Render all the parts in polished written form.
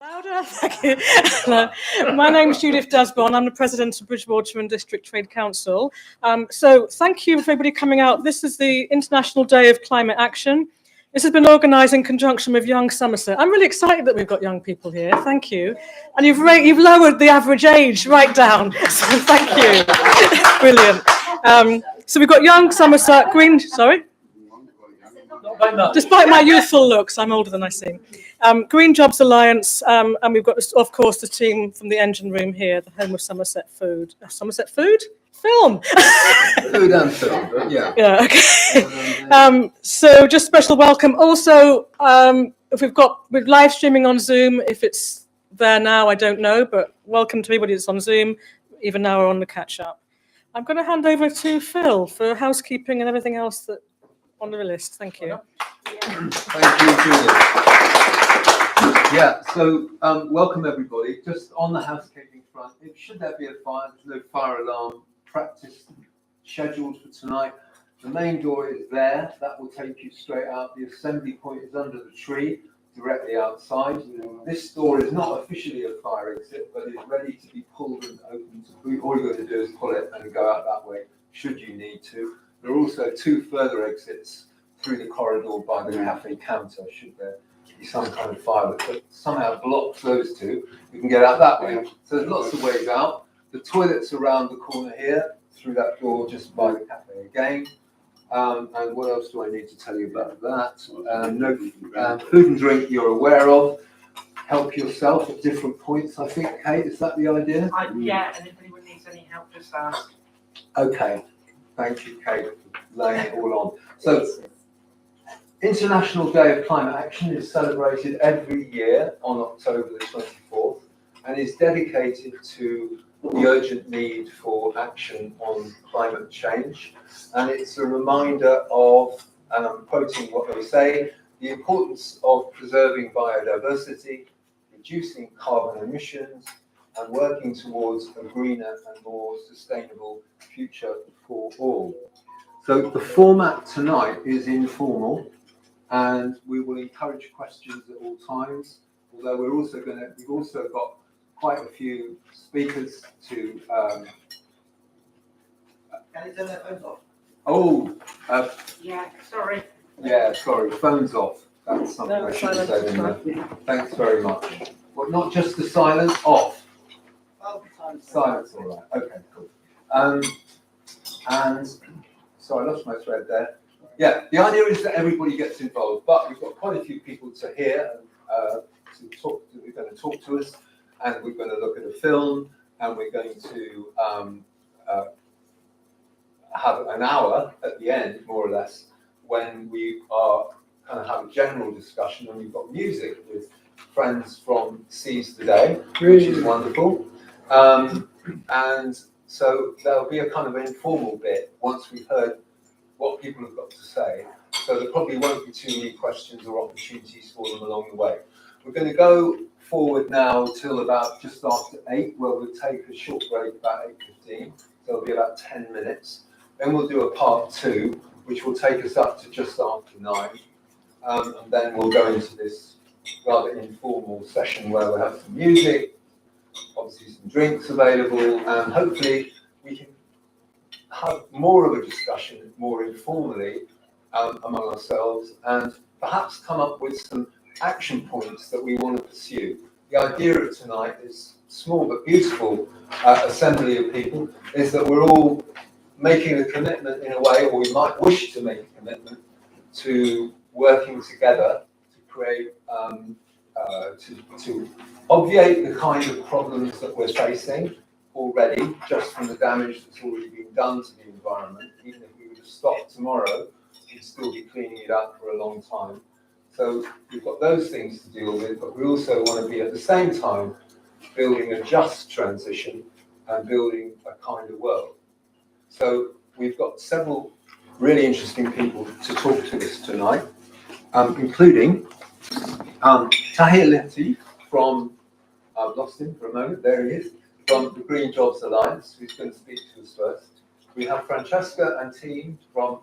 Louder, thank you. Hello. My name's Judith Dasbon. I'm the president of Bridgewater and District Trade Council. So thank you for everybody coming out. This is the International Day of Climate Action. This has been organised in conjunction with Young Somerset. I'm really excited that we've got young people here. Thank you. And you've lowered the average age right down. So thank you. Brilliant. So we've got Young Somerset, Green, sorry? Despite my youthful looks, I'm older than I seem. Green Jobs Alliance, and we've got, of course, the team from the engine room here, the home of Somerset Food. Somerset Food? Film! Food and film, but yeah. Yeah, okay. So just special welcome. Also, if we're live streaming on Zoom. If it's there now, I don't know, but welcome to everybody that's on Zoom, even now or on the catch-up. I'm going to hand over to Phil for housekeeping and everything else that on the list. Thank you. Thank you, Julie. Yeah, so welcome everybody. Just on the housekeeping front, should there be a fire, there's no fire alarm practice scheduled for tonight. The main door is there. That will take you straight out. The assembly point is under the tree, directly outside. This door is not officially a fire exit, but is ready to be pulled and opened. All you've got to do is pull it and go out that way, should you need to. There are also two further exits through the corridor by the cafe counter, should there be some kind of fire that somehow blocks those two. You can get out that way. So there's lots of ways out. The toilet's around the corner here, through that door just by the cafe again. And what else do I need to tell you about that? Food and drink you're aware of. Help yourself at different points, I think, Kate, is that the idea? Yeah, and if anyone needs any help, just ask. Okay. Thank you, Kate, for laying it all on. So, International Day of Climate Action is celebrated every year on October the 24th and is dedicated to the urgent need for action on climate change. And it's a reminder of, and I'm quoting what they say, the importance of preserving biodiversity, reducing carbon emissions, and working towards a greener and more sustainable future for all. So the format tonight is informal, and we will encourage questions at all times. Although we've also got quite a few speakers to. Can you turn their phones off? Sorry. Yeah, sorry, phones off. That's something I should have said in there. Thanks very much. Well, not just the silence, off. Silence, all right. Okay, cool. And so I lost my thread there. Yeah, the idea is that everybody gets involved, but we've got quite a few people to hear and to talk. We're going to talk to us, and we're going to look at a film, and we're going to have an hour at the end, more or less, when we are kind of have a general discussion, and we've got music with friends from Seize the Day, which is wonderful. And so there'll be a kind of informal bit once we've heard what people have got to say. So there probably won't be too many questions or opportunities for them along the way. We're going to go forward now till about just after 8, where we'll take a short break about 8:15. So it'll be about 10 minutes. Then we'll do a part 2, which will take us up to just after 9. And then we'll go into this rather informal session where we'll have some music, obviously some drinks available, and hopefully we can have more of a discussion more informally among ourselves, and perhaps come up with some action points that we want to pursue. The idea of tonight is small but beautiful assembly of people, is that we're all making a commitment in a way, or we might wish to make a commitment to working together to create to obviate the kind of problems that we're facing already, just from the damage that's already been done to the environment. Even if we were to stop tomorrow, we'd still be cleaning it up for a long time. So we've got those things to deal with, but we also want to be at the same time building a just transition and building a kinder world. So we've got several really interesting people to talk to us tonight, including Tahir Latif from, I've lost him for a moment, there he is, from the Green Jobs Alliance, who's going to speak to us first. We have Francesca and team from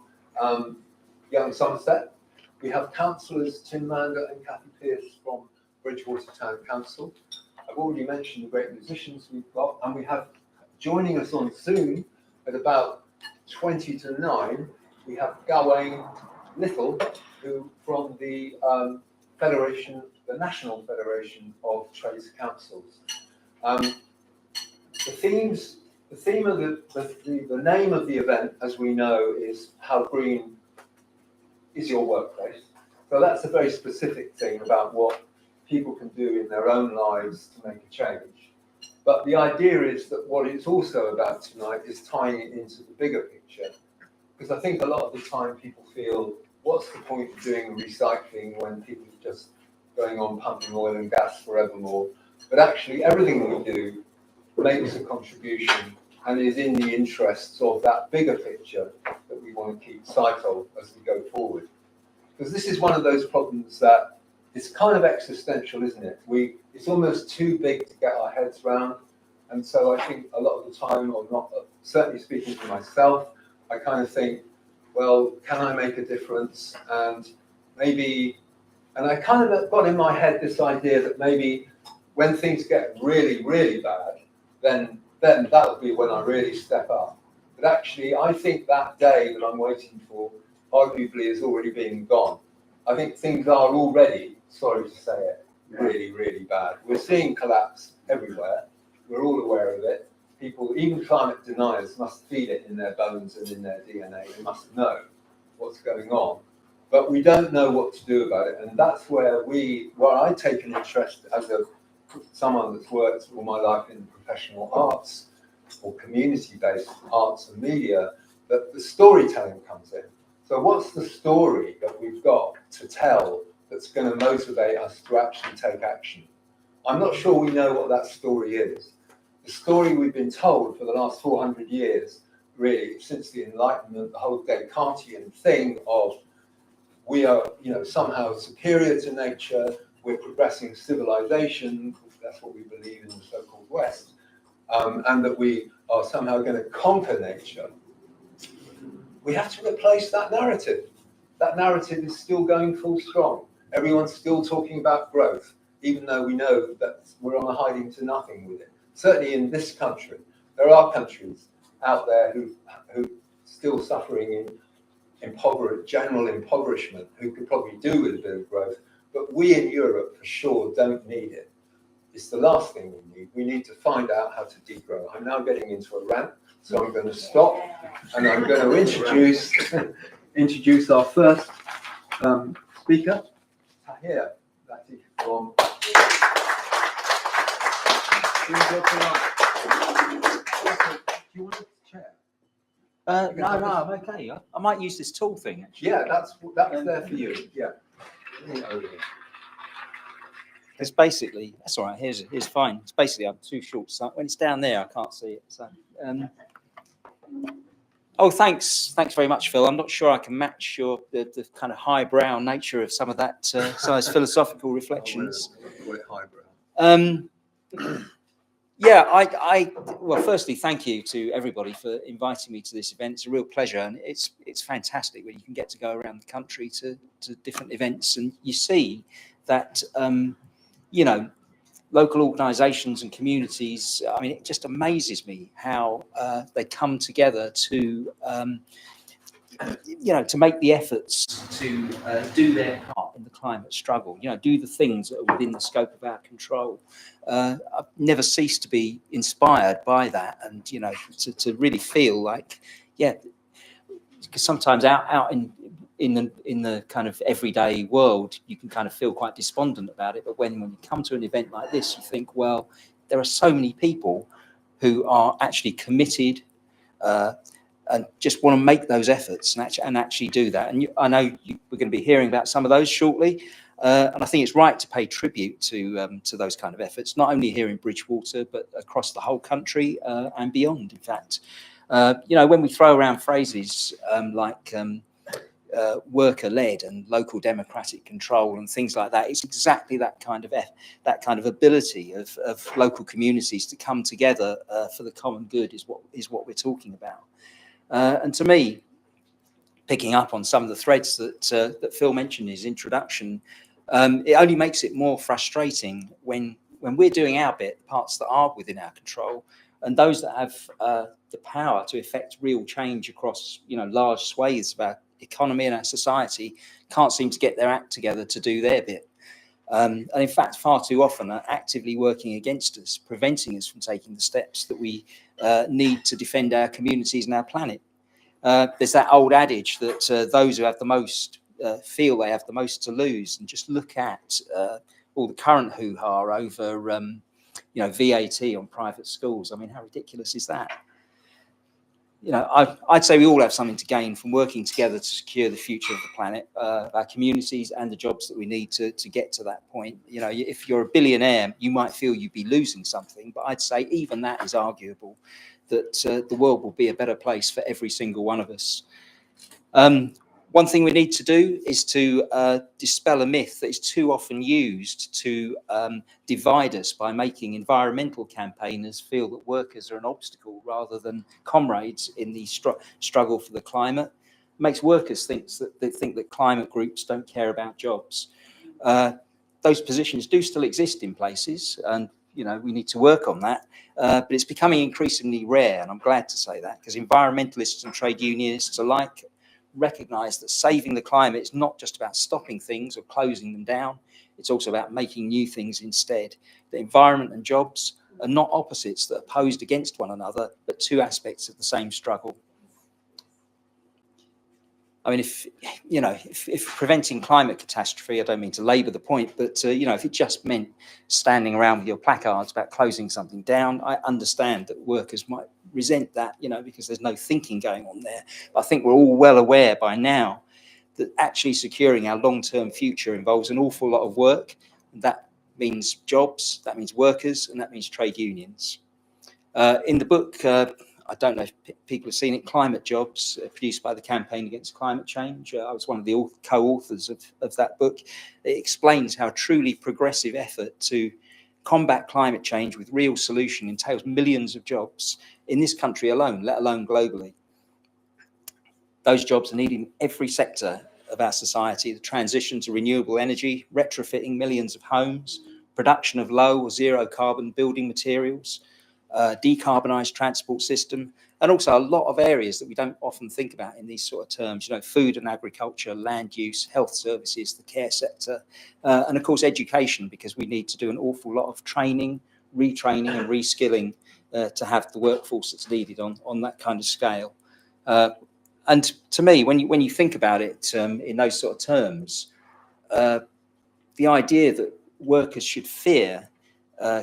Young Somerset. We have councillors Tim Mander and Kathy Pearce from Bridgewater Town Council. I've already mentioned the great musicians we've got, and we have joining us on Zoom at about 20 to 9, we have Gawain Little, who from the Federation, the National Federation of Trades Councils. The theme of the name of the event, as we know, is how green is your workplace. So that's a very specific thing about what people can do in their own lives to make a change. But the idea is that what it's also about tonight is tying it into the bigger picture. Because I think a lot of the time people feel, what's the point of doing recycling when people are just going on pumping oil and gas forevermore? But actually everything we do makes a contribution and is in the interests of that bigger picture that we want to keep sight of as we go forward. Because this is one of those problems that it's kind of existential, isn't it? It's almost too big to get our heads around. And so I think a lot of the time, or not, certainly speaking for myself, I kind of think, well, can I make a difference? And maybe, and I kind of got in my head this idea that maybe when things get really, really bad, then that'll be when I really step up. But actually, I think that day that I'm waiting for arguably has already been gone. I think things are already, sorry to say it, really, really bad. We're seeing collapse everywhere. We're all aware of it. People, even climate deniers, must feel it in their bones and in their DNA. They must know what's going on. But we don't know what to do about it. And that's where I take an interest as someone that's worked all my life in professional arts or community-based arts and media, that the storytelling comes in. So what's the story that we've got to tell that's going to motivate us to actually take action? I'm not sure we know what that story is. The story we've been told for the last 400 years, really, since the Enlightenment, the whole Descartesian thing of we are, somehow superior to nature, we're progressing civilization, that's what we believe in the so-called West, and that we are somehow going to conquer nature. We have to replace that narrative. That narrative is still going full strong. Everyone's still talking about growth, even though we know that we're on a hiding to nothing with it. Certainly in this country, there are countries out there who still suffering in general impoverishment, who could probably do with a bit of growth, but we in Europe for sure don't need it. It's the last thing we need. We need to find out how to degrow. I'm now getting into a rant, so I'm going to stop, and I'm going to introduce our first speaker, Tahir Latif from. Do you want to chair? No, I'm okay. I might use this tool thing, actually. Yeah, that's there for you. Yeah. It's basically, that's all right, here's fine. It's basically, I'm too short, so when it's down there, I can't see it. So, thanks very much, Phil. I'm not sure I can match the kind of highbrow nature of some of that, some of those philosophical reflections. Well, firstly, thank you to everybody for inviting me to this event. It's a real pleasure, and it's fantastic when you can get to go around the country to different events, and you see that local organisations and communities. I mean, it just amazes me how they come together to to make the efforts to do their part in the climate struggle, do the things that are within the scope of our control. I've never ceased to be inspired by that, and, to really feel like, because sometimes out in the kind of everyday world, you can kind of feel quite despondent about it. But when you come to an event like this, you think, well, there are so many people who are actually committed, and just want to make those efforts and actually do that. And I know we're going to be hearing about some of those shortly. And I think it's right to pay tribute to those kind of efforts, not only here in Bridgewater, but across the whole country and beyond, in fact. When we throw around phrases like worker-led and local democratic control and things like that, it's exactly that kind of ability of local communities to come together for the common good is what we're talking about. And to me, picking up on some of the threads that Phil mentioned in his introduction, It only makes it more frustrating when we're doing our bit, the parts that are within our control, and those that have the power to effect real change across, large swathes of our economy and our society can't seem to get their act together to do their bit. And in fact, far too often are actively working against us, preventing us from taking the steps that we need to defend our communities and our planet. There's that old adage that those who have the most feel they have the most to lose, and just look at all the current hoo-ha over VAT on private schools. I mean, how ridiculous is that? I'd say we all have something to gain from working together to secure the future of the planet, our communities, and the jobs that we need to get to that point. If you're a billionaire, you might feel you'd be losing something, but I'd say even that is arguable, that the world will be a better place for every single one of us. One thing we need to do is to dispel a myth that is too often used to divide us by making environmental campaigners feel that workers are an obstacle rather than comrades in the struggle for the climate. It makes workers think that climate groups don't care about jobs. Those positions do still exist in places, and we need to work on that, but it's becoming increasingly rare, and I'm glad to say that, because environmentalists and trade unionists alike recognise that saving the climate is not just about stopping things or closing them down, it's also about making new things instead. The environment and jobs are not opposites that are posed against one another, but two aspects of the same struggle. I mean, if preventing climate catastrophe, I don't mean to labour the point, but if it just meant standing around with your placards about closing something down, I understand that workers might resent that, because there's no thinking going on there. But I think we're all well aware by now that actually securing our long-term future involves an awful lot of work. That means jobs, that means workers, and that means trade unions. In the book, I don't know if people have seen it, Climate Jobs, produced by the Campaign Against Climate Change. I was one of the co-authors of that book. It explains how a truly progressive effort to combat climate change with real solution entails millions of jobs in this country alone, let alone globally. Those jobs are needed in every sector of our society: the transition to renewable energy, retrofitting millions of homes, production of low or zero carbon building materials, decarbonised transport system, and also a lot of areas that we don't often think about in these sort of terms, food and agriculture, land use, health services, the care sector, and of course education, because we need to do an awful lot of training, retraining and reskilling to have the workforce that's needed on that kind of scale. And to me, when you think about it in those sort of terms, the idea that workers should fear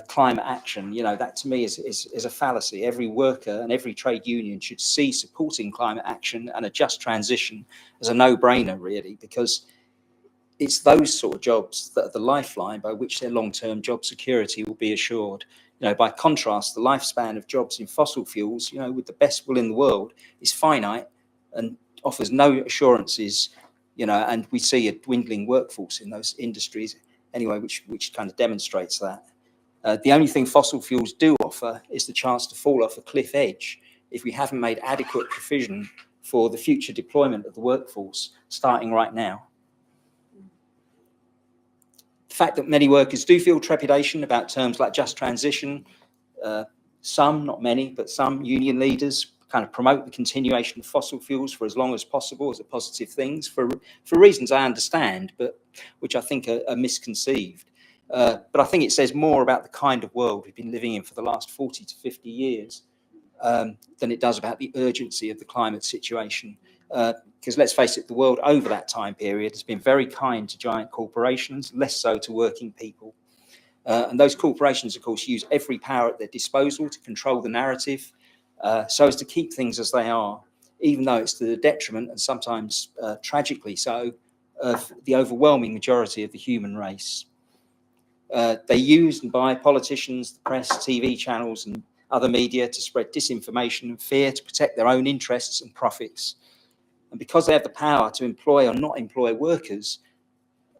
climate action, that to me is a fallacy. Every worker and every trade union should see supporting climate action and a just transition as a no-brainer, really, because it's those sort of jobs that are the lifeline by which their long-term job security will be assured. By contrast, the lifespan of jobs in fossil fuels, with the best will in the world, is finite and offers no assurances, and we see a dwindling workforce in those industries anyway, which kind of demonstrates that. The only thing fossil fuels do offer is the chance to fall off a cliff edge if we haven't made adequate provision for the future deployment of the workforce starting right now. The fact that many workers do feel trepidation about terms like just transition, some, not many, but some union leaders kind of promote the continuation of fossil fuels for as long as possible as a positive thing for reasons I understand, but which I think are misconceived. But I think it says more about the kind of world we've been living in for the last 40 to 50 years than it does about the urgency of the climate situation. Because let's face it, the world over that time period has been very kind to giant corporations, less so to working people. And those corporations, of course, use every power at their disposal to control the narrative so as to keep things as they are, even though it's to the detriment, and sometimes tragically so, of the overwhelming majority of the human race. They use and buy politicians, the press, TV channels and other media to spread disinformation and fear to protect their own interests and profits. And because they have the power to employ or not employ workers,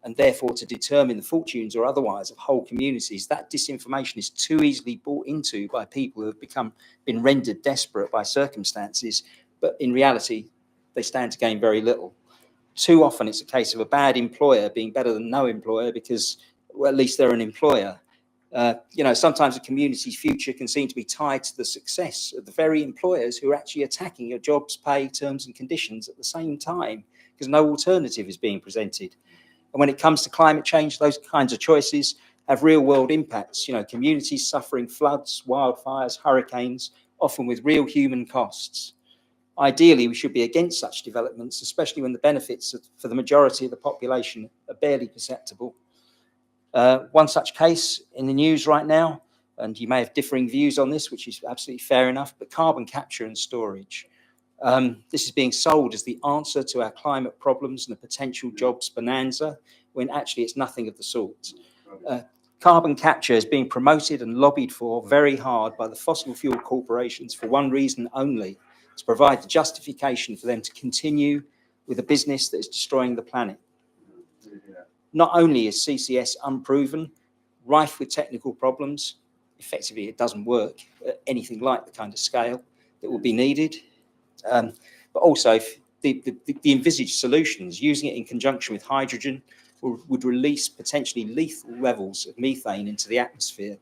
and therefore to determine the fortunes or otherwise of whole communities, that disinformation is too easily bought into by people who have been rendered desperate by circumstances, but in reality, they stand to gain very little. too often it's a case of a bad employer being better than no employer because, well, at least they're an employer. Sometimes a community's future can seem to be tied to the success of the very employers who are actually attacking your jobs, pay, terms and conditions at the same time, because no alternative is being presented. And when it comes to climate change, those kinds of choices have real world impacts. Communities suffering floods, wildfires, hurricanes, often with real human costs. Ideally, we should be against such developments, especially when the benefits for the majority of the population are barely perceptible. One such case in the news right now, and you may have differing views on this, which is absolutely fair enough, but carbon capture and storage. This is being sold as the answer to our climate problems and a potential jobs bonanza, when actually it's nothing of the sort. Carbon capture is being promoted and lobbied for very hard by the fossil fuel corporations for one reason only: to provide the justification for them to continue with a business that is destroying the planet. Not only is CCS unproven, rife with technical problems, effectively it doesn't work at anything like the kind of scale that will be needed, but also the envisaged solutions, using it in conjunction with hydrogen, would release potentially lethal levels of methane into the atmosphere,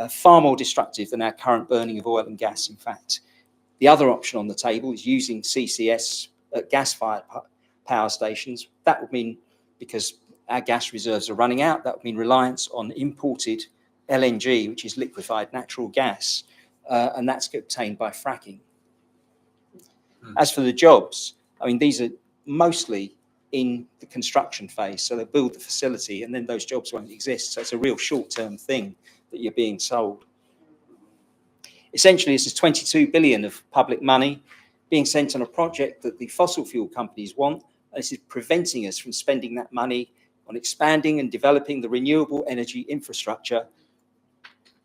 far more destructive than our current burning of oil and gas, in fact. The other option on the table is using CCS at gas-fired power stations. That would mean, because our gas reserves are running out, that would mean reliance on imported LNG, which is liquefied natural gas, and that's obtained by fracking. As for the jobs, these are mostly in the construction phase. So they build the facility and then those jobs won't exist. So it's a real short-term thing that you're being sold. Essentially, this is 22 billion of public money being sent on a project that the fossil fuel companies want. And this is preventing us from spending that money on expanding and developing the renewable energy infrastructure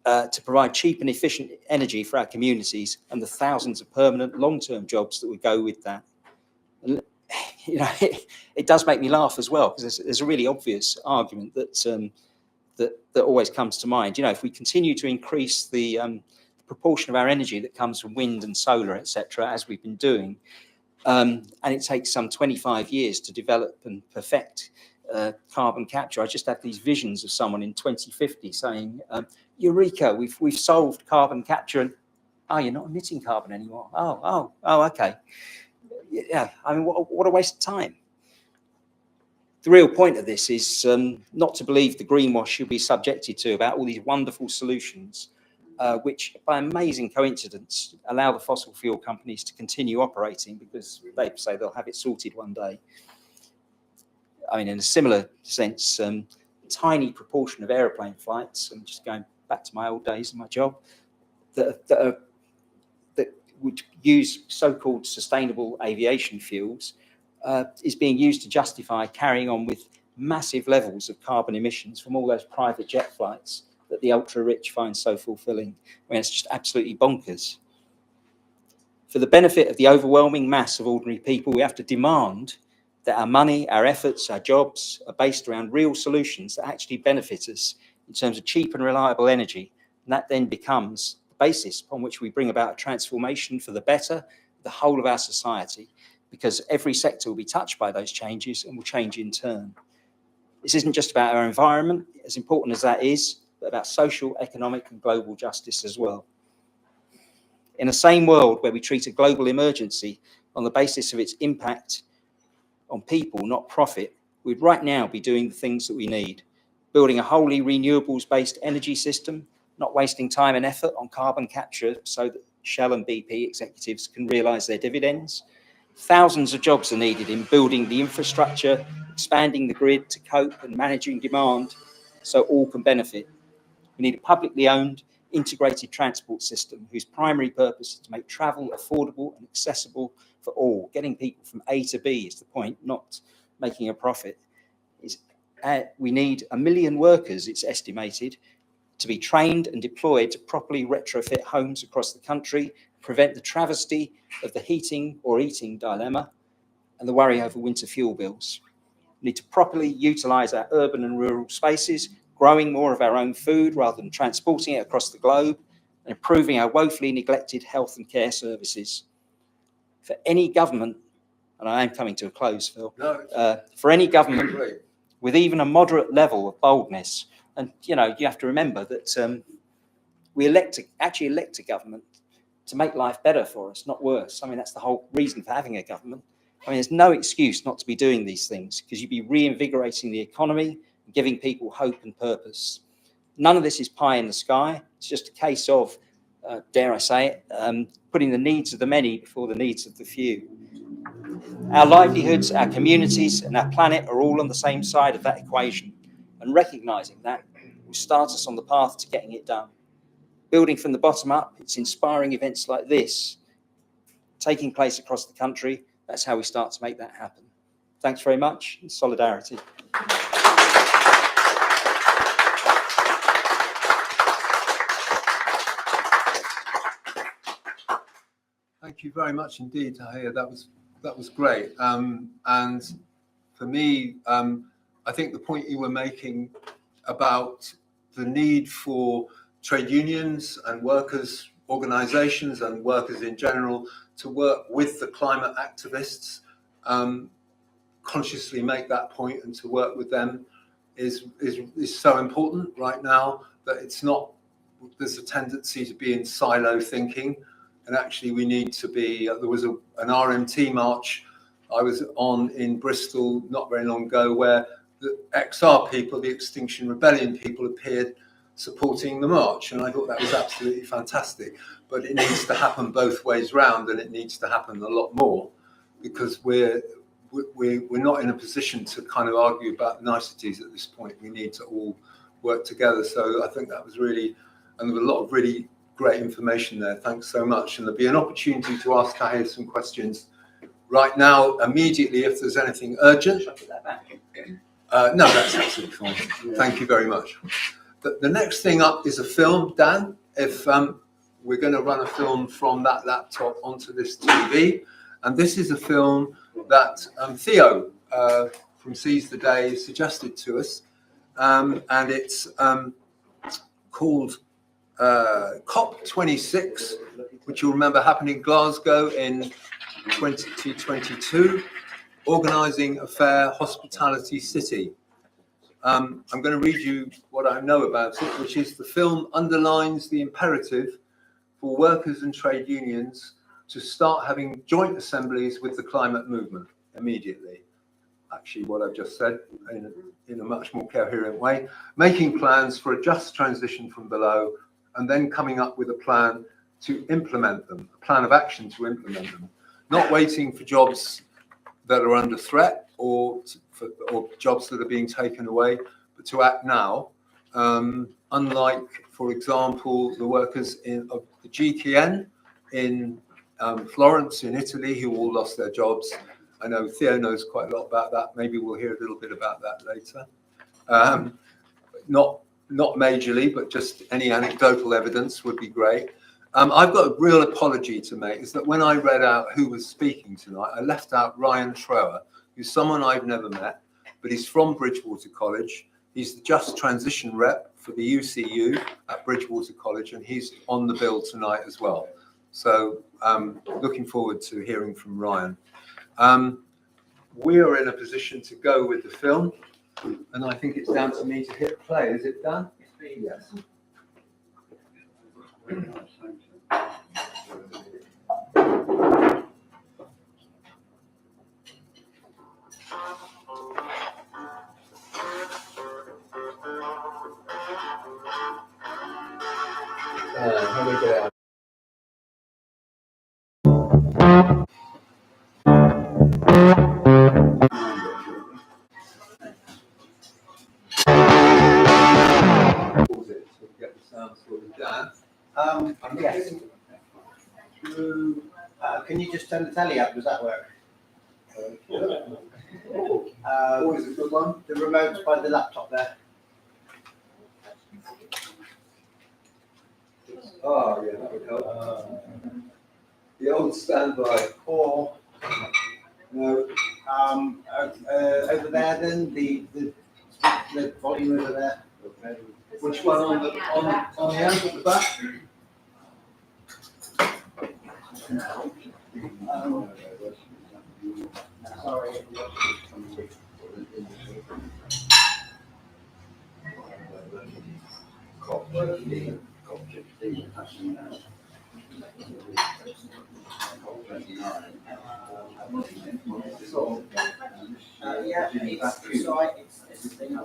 to provide cheap and efficient energy for our communities and the thousands of permanent long-term jobs that would go with that. And, it does make me laugh as well, because there's a really obvious argument that always comes to mind. If we continue to increase the proportion of our energy that comes from wind and solar, etc., as we've been doing, and it takes some 25 years to develop and perfect carbon capture. I just have these visions of someone in 2050 saying, "Eureka! We've solved carbon capture." And you're not emitting carbon anymore. Oh, okay. Yeah, what a waste of time. The real point of this is not to believe the greenwash you'll be subjected to about all these wonderful solutions, which, by amazing coincidence, allow the fossil fuel companies to continue operating because they say they'll have it sorted one day. In a similar sense, tiny proportion of aeroplane flights, I'm just going back to my old days and my job, that would use so-called sustainable aviation fuels is being used to justify carrying on with massive levels of carbon emissions from all those private jet flights that the ultra-rich find so fulfilling. It's just absolutely bonkers. For the benefit of the overwhelming mass of ordinary people, we have to demand that our money, our efforts, our jobs are based around real solutions that actually benefit us in terms of cheap and reliable energy. And that then becomes the basis upon which we bring about a transformation for the better, the whole of our society, because every sector will be touched by those changes and will change in turn. This isn't just about our environment, as important as that is, but about social, economic and global justice as well. In the same world where we treat a global emergency on the basis of its impact on people, not profit, we'd right now be doing the things that we need. Building a wholly renewables-based energy system, not wasting time and effort on carbon capture so that Shell and BP executives can realise their dividends. Thousands of jobs are needed in building the infrastructure, expanding the grid to cope and managing demand so all can benefit. We need a publicly owned, integrated transport system whose primary purpose is to make travel affordable and accessible for all. Getting people from A to B is the point, not making a profit. We need 1 million workers, it's estimated, to be trained and deployed to properly retrofit homes across the country, prevent the travesty of the heating or eating dilemma and the worry over winter fuel bills. We need to properly utilise our urban and rural spaces, growing more of our own food rather than transporting it across the globe, and improving our woefully neglected health and care services. For any government, and I am coming to a close, Phil, No, it's for any government great. with even a moderate level of boldness, and you have to remember that we actually elect a government to make life better for us, not worse. I mean, that's the whole reason for having a government. I mean, there's no excuse not to be doing these things, because you'd be reinvigorating the economy and giving people hope and purpose. None of this is pie in the sky. It's just a case of, dare I say it, putting the needs of the many before the needs of the few. Our livelihoods, our communities, and our planet are all on the same side of that equation, and recognising that will start us on the path to getting it done. Building from the bottom up, it's inspiring events like this taking place across the country. That's how we start to make that happen. Thanks very much. Solidarity. Thank you very much indeed, Tahir. That was great. And for me, I think the point you were making about the need for trade unions and workers' organisations and workers in general to work with the climate activists, consciously make that point and to work with them is so important right now, that it's not, there's a tendency to be in silo thinking, and actually we need to be, there was an RMT march I was on in Bristol not very long ago, where the XR people, the Extinction Rebellion people, appeared supporting the march, and I thought that was absolutely fantastic. But it needs to happen both ways round, and it needs to happen a lot more, because we're not in a position to kind of argue about niceties at this point. We need to all work together. So I think that was really, and there was a lot of really great information there. Thanks so much. And there'll be an opportunity to ask Tahir some questions right now, immediately, if there's anything urgent. No, that's absolutely fine. Thank you very much. The next thing up is a film, Dan. If we're going to run a film from that laptop onto this TV, and this is a film that Theo from Seize the Day suggested to us, and it's called COP26, which you'll remember happened in Glasgow in 2022, organising a fair hospitality city. I'm going to read you what I know about it, which is the film underlines the imperative for workers and trade unions to start having joint assemblies with the climate movement immediately. Actually, what I've just said in a much more coherent way, making plans for a just transition from below, and then coming up with a plan to implement them, a plan of action to implement them, not waiting for jobs that are under threat or jobs that are being taken away, but to act now. Unlike, for example, the workers of the GKN in Florence in Italy, who all lost their jobs. I know Theo knows quite a lot about that. Maybe we'll hear a little bit about that later. Not majorly, but just any anecdotal evidence would be great. I've got a real apology to make, is that when I read out who was speaking tonight, I left out Ryan Trower, who's someone I've never met, but he's from Bridgewater College. He's the Just Transition rep for the UCU at Bridgewater College, and he's on the bill tonight as well. So looking forward to hearing from Ryan. We are in a position to go with the film, and I think it's down to me to hit play. Is it done? Yes. How do we get it out? Get the sound sorted down. Yes. Can you just turn the telly up? Does that work? Always a good one. The remote's by the laptop there. Oh, yeah, that would help. The old standby. Or No. over there, then the volume over there. Which one on the end at the back? Sorry. Yeah, it's all right. It's the thing.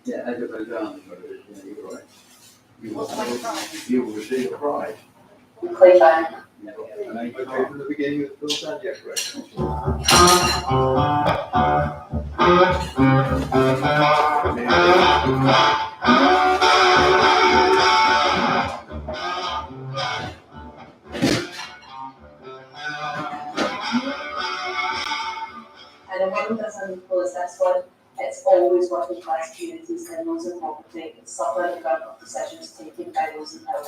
Yeah, Azerbaijan, yeah, you're right. You will receive a prize. Claybank. Okay, from the beginning of the film, yeah, correct. And if one doesn't pull this one, it's always working class communities and those in poverty suffering from decisions taken by those in power.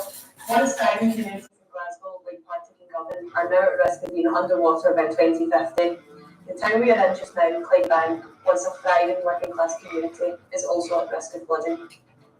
Once thriving communities in Glasgow, like Partick and Govan, are now at risk of being underwater by 2050. The town we are in just now, Clydebank, once a thriving working class community, is also at risk of flooding.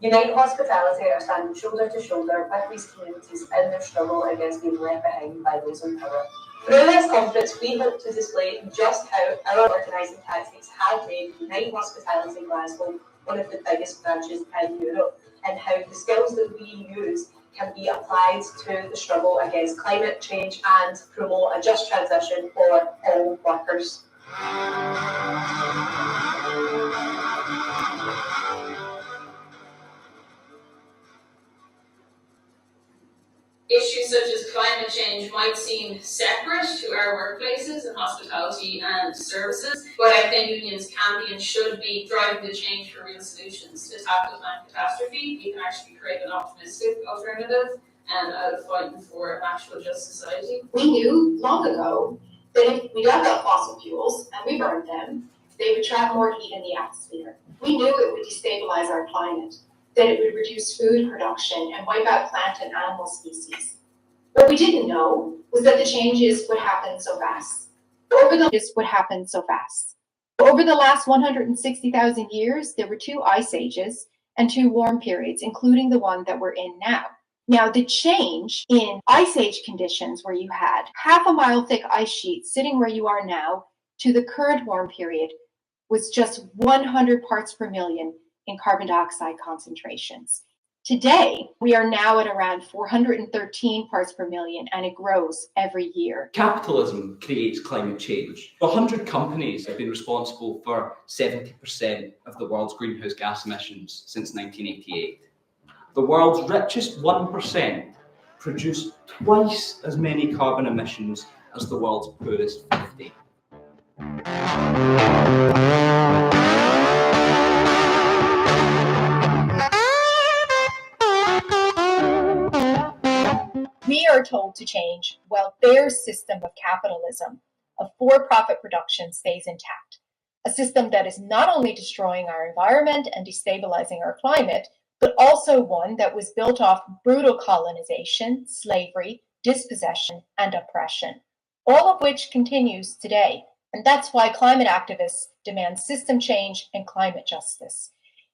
Unite Hospitality are standing shoulder to shoulder with these communities in their struggle against being left behind by those in power. Through this conference, we hope to display just how our organising tactics have made Unite Hospitality Glasgow one of the biggest branches in Europe, and how the skills that we use can be applied to the struggle against climate change and promote a just transition for all workers. Issues such as climate change might seem separate to our workplaces in hospitality and services, but I think unions can be and should be driving the change for real solutions to tackle climate catastrophe. We can actually create an optimistic alternative and fighting for an actual just society. We knew long ago that if we dug up fossil fuels and we burned them, they would trap more heat in the atmosphere. We knew it would destabilize our climate, that it would reduce food production and wipe out plant and animal species. What we didn't know was that the changes would happen so fast. Over the last 160,000 years, there were 2 ice ages and 2 warm periods, including the one that we're in now. Now, the change in ice age conditions where you had half a mile thick ice sheets sitting where you are now to the current warm period was just 100 parts per million in carbon dioxide concentrations. Today, we are now at around 413 parts per million, and it grows every year. Capitalism creates climate change. 100 companies have been responsible for 70% of the world's greenhouse gas emissions since 1988. The world's richest 1% produce twice as many carbon emissions as the world's poorest 50. We are told to change while their system of capitalism, of for-profit production, stays intact. A system that is not only destroying our environment and destabilizing our climate, but also one that was built off brutal colonization, slavery, dispossession, and oppression, all of which continues today. And that's why climate activists demand system change and climate justice.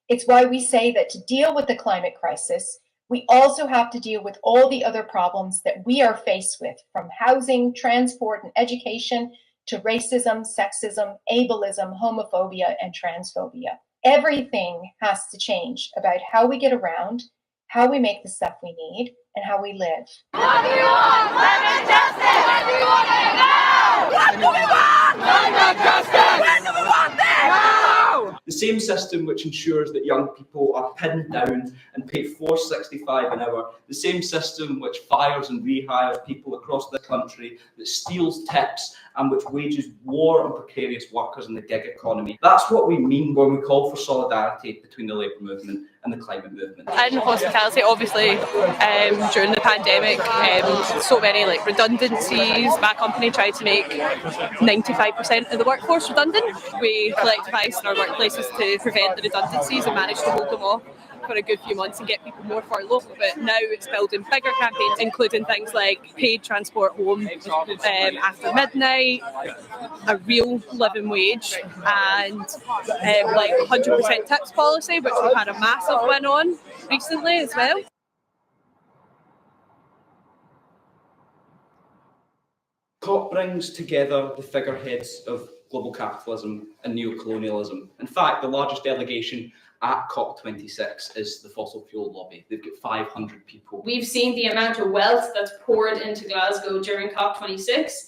It's why we say that to deal with the climate crisis, we also have to deal with all the other problems that we are faced with, from housing, transport, and education to racism, sexism, ableism, homophobia, and transphobia. Everything has to change about how we get around, how we make the stuff we need, and how we live. What do you want? Climate justice! What do you want now? What do we want? Climate justice! When do we want this? Now! The same system which ensures that young people are pinned down and paid $4.65 an hour, the same system which fires and rehires people across the country, that steals tips and which wages war on precarious workers in the gig economy. That's what we mean when we call for solidarity between the labour movement and the climate movement. In hospitality, obviously, during the pandemic, so many redundancies. My company tried to make 95% of the workforce redundant. We collectivised in our workplaces to prevent the redundancies and managed to hold them off. for a good few months and get people more for local. But now it's building bigger campaigns, including things like paid transport home after midnight, a real living wage, and like 100% tips policy, which we've had a massive win on recently as well. COP brings together the figureheads of global capitalism and neocolonialism. In fact, the largest delegation at COP26 is the fossil fuel lobby. They've got 500 people. We've seen the amount of wealth that's poured into Glasgow during COP26,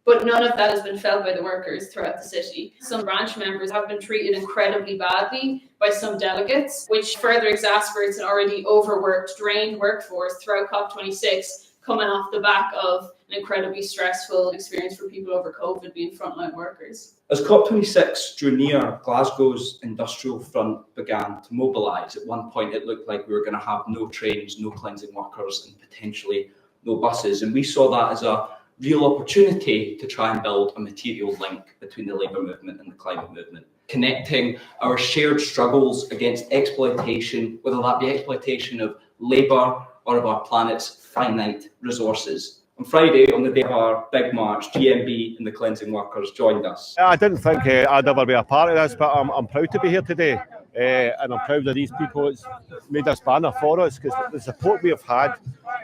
but none of that has been felt by the workers throughout the city. Some branch members have been treated incredibly badly by some delegates, which further exacerbates an already overworked, drained workforce throughout COP26, coming off the back of an incredibly stressful experience for people over COVID being frontline workers. As COP26 drew near, Glasgow's industrial front began to mobilise. At one point, it looked like we were going to have no trains, no cleansing workers, and potentially no buses. And we saw that as a real opportunity to try and build a material link between the labour movement and the climate movement, connecting our shared struggles against exploitation, whether that be exploitation of labour or of our planet's finite resources. On Friday, on the day of our big march, GMB and the cleansing workers joined us. I didn't think I'd ever be a part of this, but I'm proud to be here today. And I'm proud of these people. It's made this banner for us because the support we have had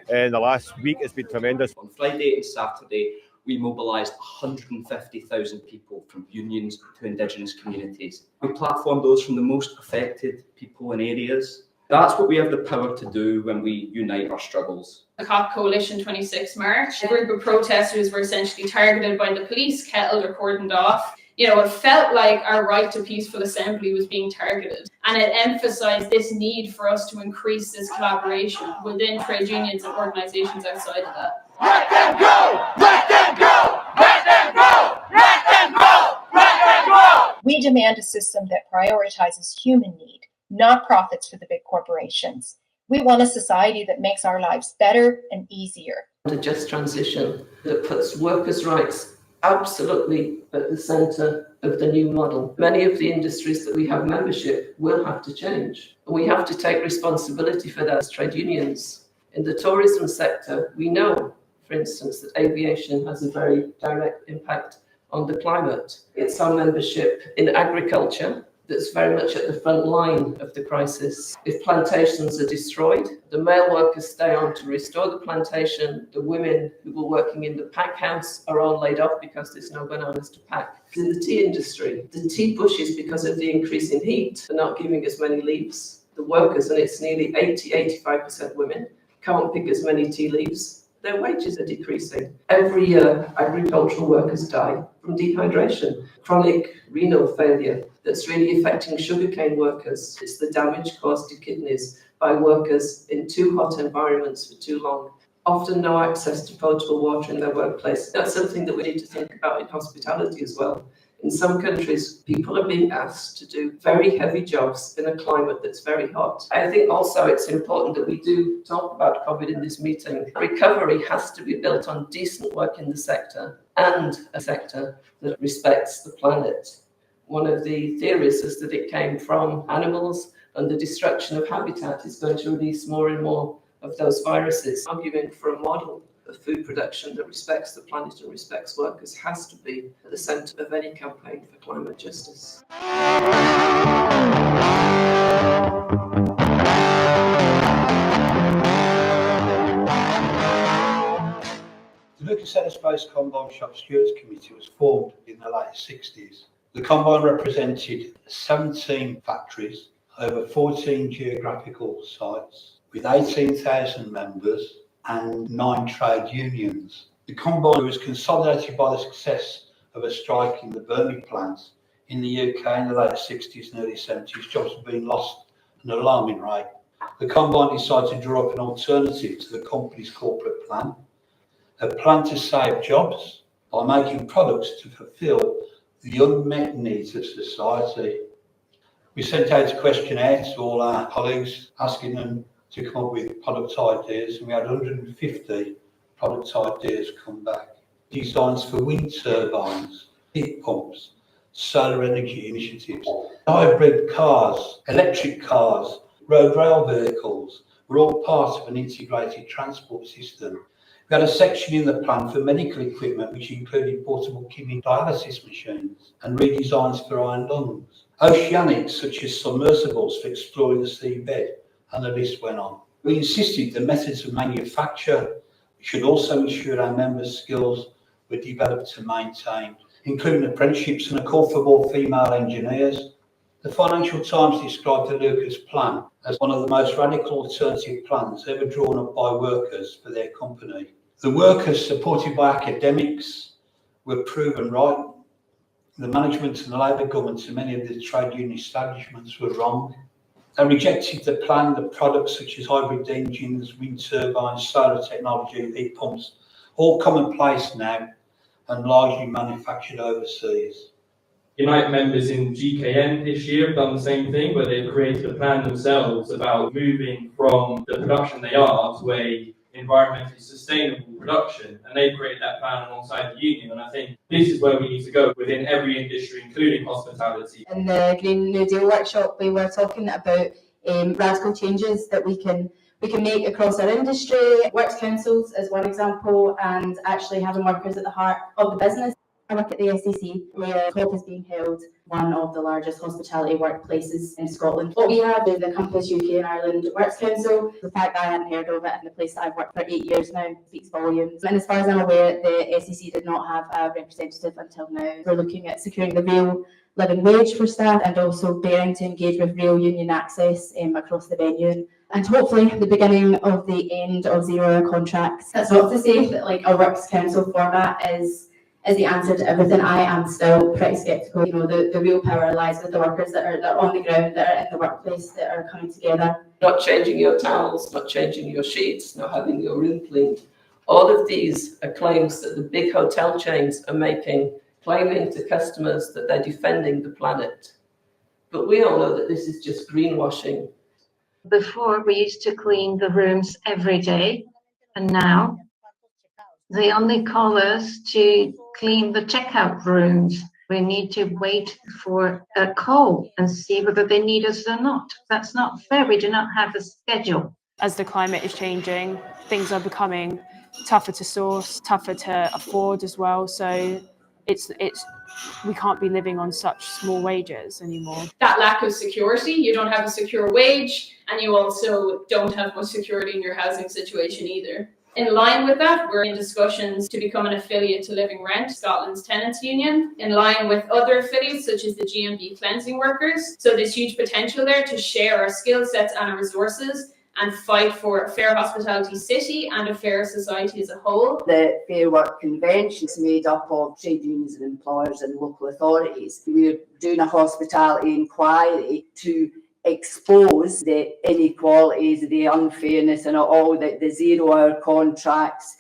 in the last week has been tremendous. On Friday and Saturday, we mobilised 150,000 people from unions to Indigenous communities. We platformed those from the most affected people in areas. That's what we have the power to do when we unite our struggles. The COP Coalition 26 March, a group of protesters were essentially targeted by the police, kettled or cordoned off. You know, it felt like our right to peaceful assembly was being targeted. And it emphasised this need for us to increase this collaboration within trade unions and organisations outside of that. Let them go! Let them go! Let them go! Let them go! Let them go! We demand a system that prioritizes human need, not profits for the big corporations. We want a society that makes our lives better and easier. A just transition that puts workers' rights absolutely at the centre of the new model. Many of the industries that we have membership will have to change. And we have to take responsibility for that as trade unions. In the tourism sector, we know, for instance, that aviation has a very direct impact on the climate. It's our membership in agriculture that's very much at the front line of the crisis. If plantations are destroyed, the male workers stay on to restore the plantation. The women who were working in the pack house are all laid off because there's no bananas to pack. In the tea industry, the tea bushes, because of the increase in heat, are not giving as many leaves. The workers, and it's nearly 80-85% women, can't pick as many tea leaves. Their wages are decreasing. Every year, agricultural workers die from dehydration, chronic renal failure that's really affecting sugarcane workers. It's the damage caused to kidneys by workers in too hot environments for too long. Often no access to potable water in their workplace. That's something that we need to think about in hospitality as well. In some countries, people are being asked to do very heavy jobs in a climate that's very hot. I think also it's important that we do talk about COVID in this meeting. Recovery has to be built on decent work in the sector and a sector that respects the planet. One of the theories is that it came from animals, and the destruction of habitat is going to release more and more of those viruses. Arguing for a model of food production that respects the planet and respects workers has to be at the centre of any campaign for climate justice. The Lucas Centre Space Combine Shop Stewards Committee was formed in the late 60s. The Combine represented 17 factories, over 14 geographical sites, with 18,000 members and 9 trade unions. The Combine was consolidated by the success of a strike in the Birmingham plant in the UK in the late 60s and early 70s. Jobs were being lost at an alarming rate. The Combine decided to draw up an alternative to the company's corporate plan, a plan to save jobs by making products to fulfil the unmet needs of society. We sent out a questionnaire to all our colleagues, asking them to come up with product ideas, and we had 150 product ideas come back. Designs for wind turbines, heat pumps, solar energy initiatives, hybrid cars, electric cars, road rail vehicles were all part of an integrated transport system. We had a section in the plan for medical equipment, which included portable kidney dialysis machines and redesigns for iron lungs. Oceanics, such as submersibles for exploring the seabed, and the list went on. We insisted the methods of manufacture should also ensure our members' skills were developed and maintained, including apprenticeships and a call for more female engineers. The Financial Times described the Lucas Plan as one of the most radical alternative plans ever drawn up by workers for their company. The workers, supported by academics, were proven right. The management and the Labour government and many of the trade union establishments were wrong. They rejected the plan that products such as hybrid engines, wind turbines, solar technology, heat pumps, all commonplace now and largely manufactured overseas. Unite members in GKN this year have done the same thing, where they've created a plan themselves about moving from the production they are to a environmentally sustainable production, and they've created that plan alongside the union. And I think this is where we need to go within every industry, including hospitality. In the Green New Deal workshop, we were talking about radical changes that we can make across our industry. Works councils is one example, and actually having workers at the heart of the business. I work at the SEC, where COP is being held, one of the largest hospitality workplaces in Scotland. What we have is the Compass UK and Ireland Works Council. The fact that I hadn't heard of it in the place that I've worked for 8 years now speaks volumes. And as far as I'm aware, the SEC did not have a representative until now. We're looking at securing the real living wage for staff and also bearing to engage with real union access across the venue. And hopefully the beginning of the end of zero-hour contracts. That's not to say that like a Works Council format is the answer to everything. I am still pretty sceptical. You know, the real power lies with the workers that are on the ground, that are in the workplace, that are coming together. Not changing your towels, not changing your sheets, not having your room cleaned. All of these are claims that the big hotel chains are making, claiming to customers that they're defending the planet. But we all know that this is just greenwashing. Before, we used to clean the rooms every day, and now they only call us to clean the checkout rooms. We need to wait for a call and see whether they need us or not. That's not fair. We do not have a schedule. As the climate is changing, things are becoming tougher to source, tougher to afford as well. So we can't be living on such small wages anymore. That lack of security, you don't have a secure wage, and you also don't have much security in your housing situation either. In line with that, we're in discussions to become an affiliate to Living Rent, Scotland's tenants union, in line with other affiliates such as the GMB cleansing workers. So there's huge potential there to share our skill sets and our resources and fight for a fair hospitality city and a fair society as a whole. The Fair Work Convention is made up of trade unions and employers and local authorities. We're doing a hospitality inquiry to expose the inequalities, the unfairness and all the zero-hour contracts,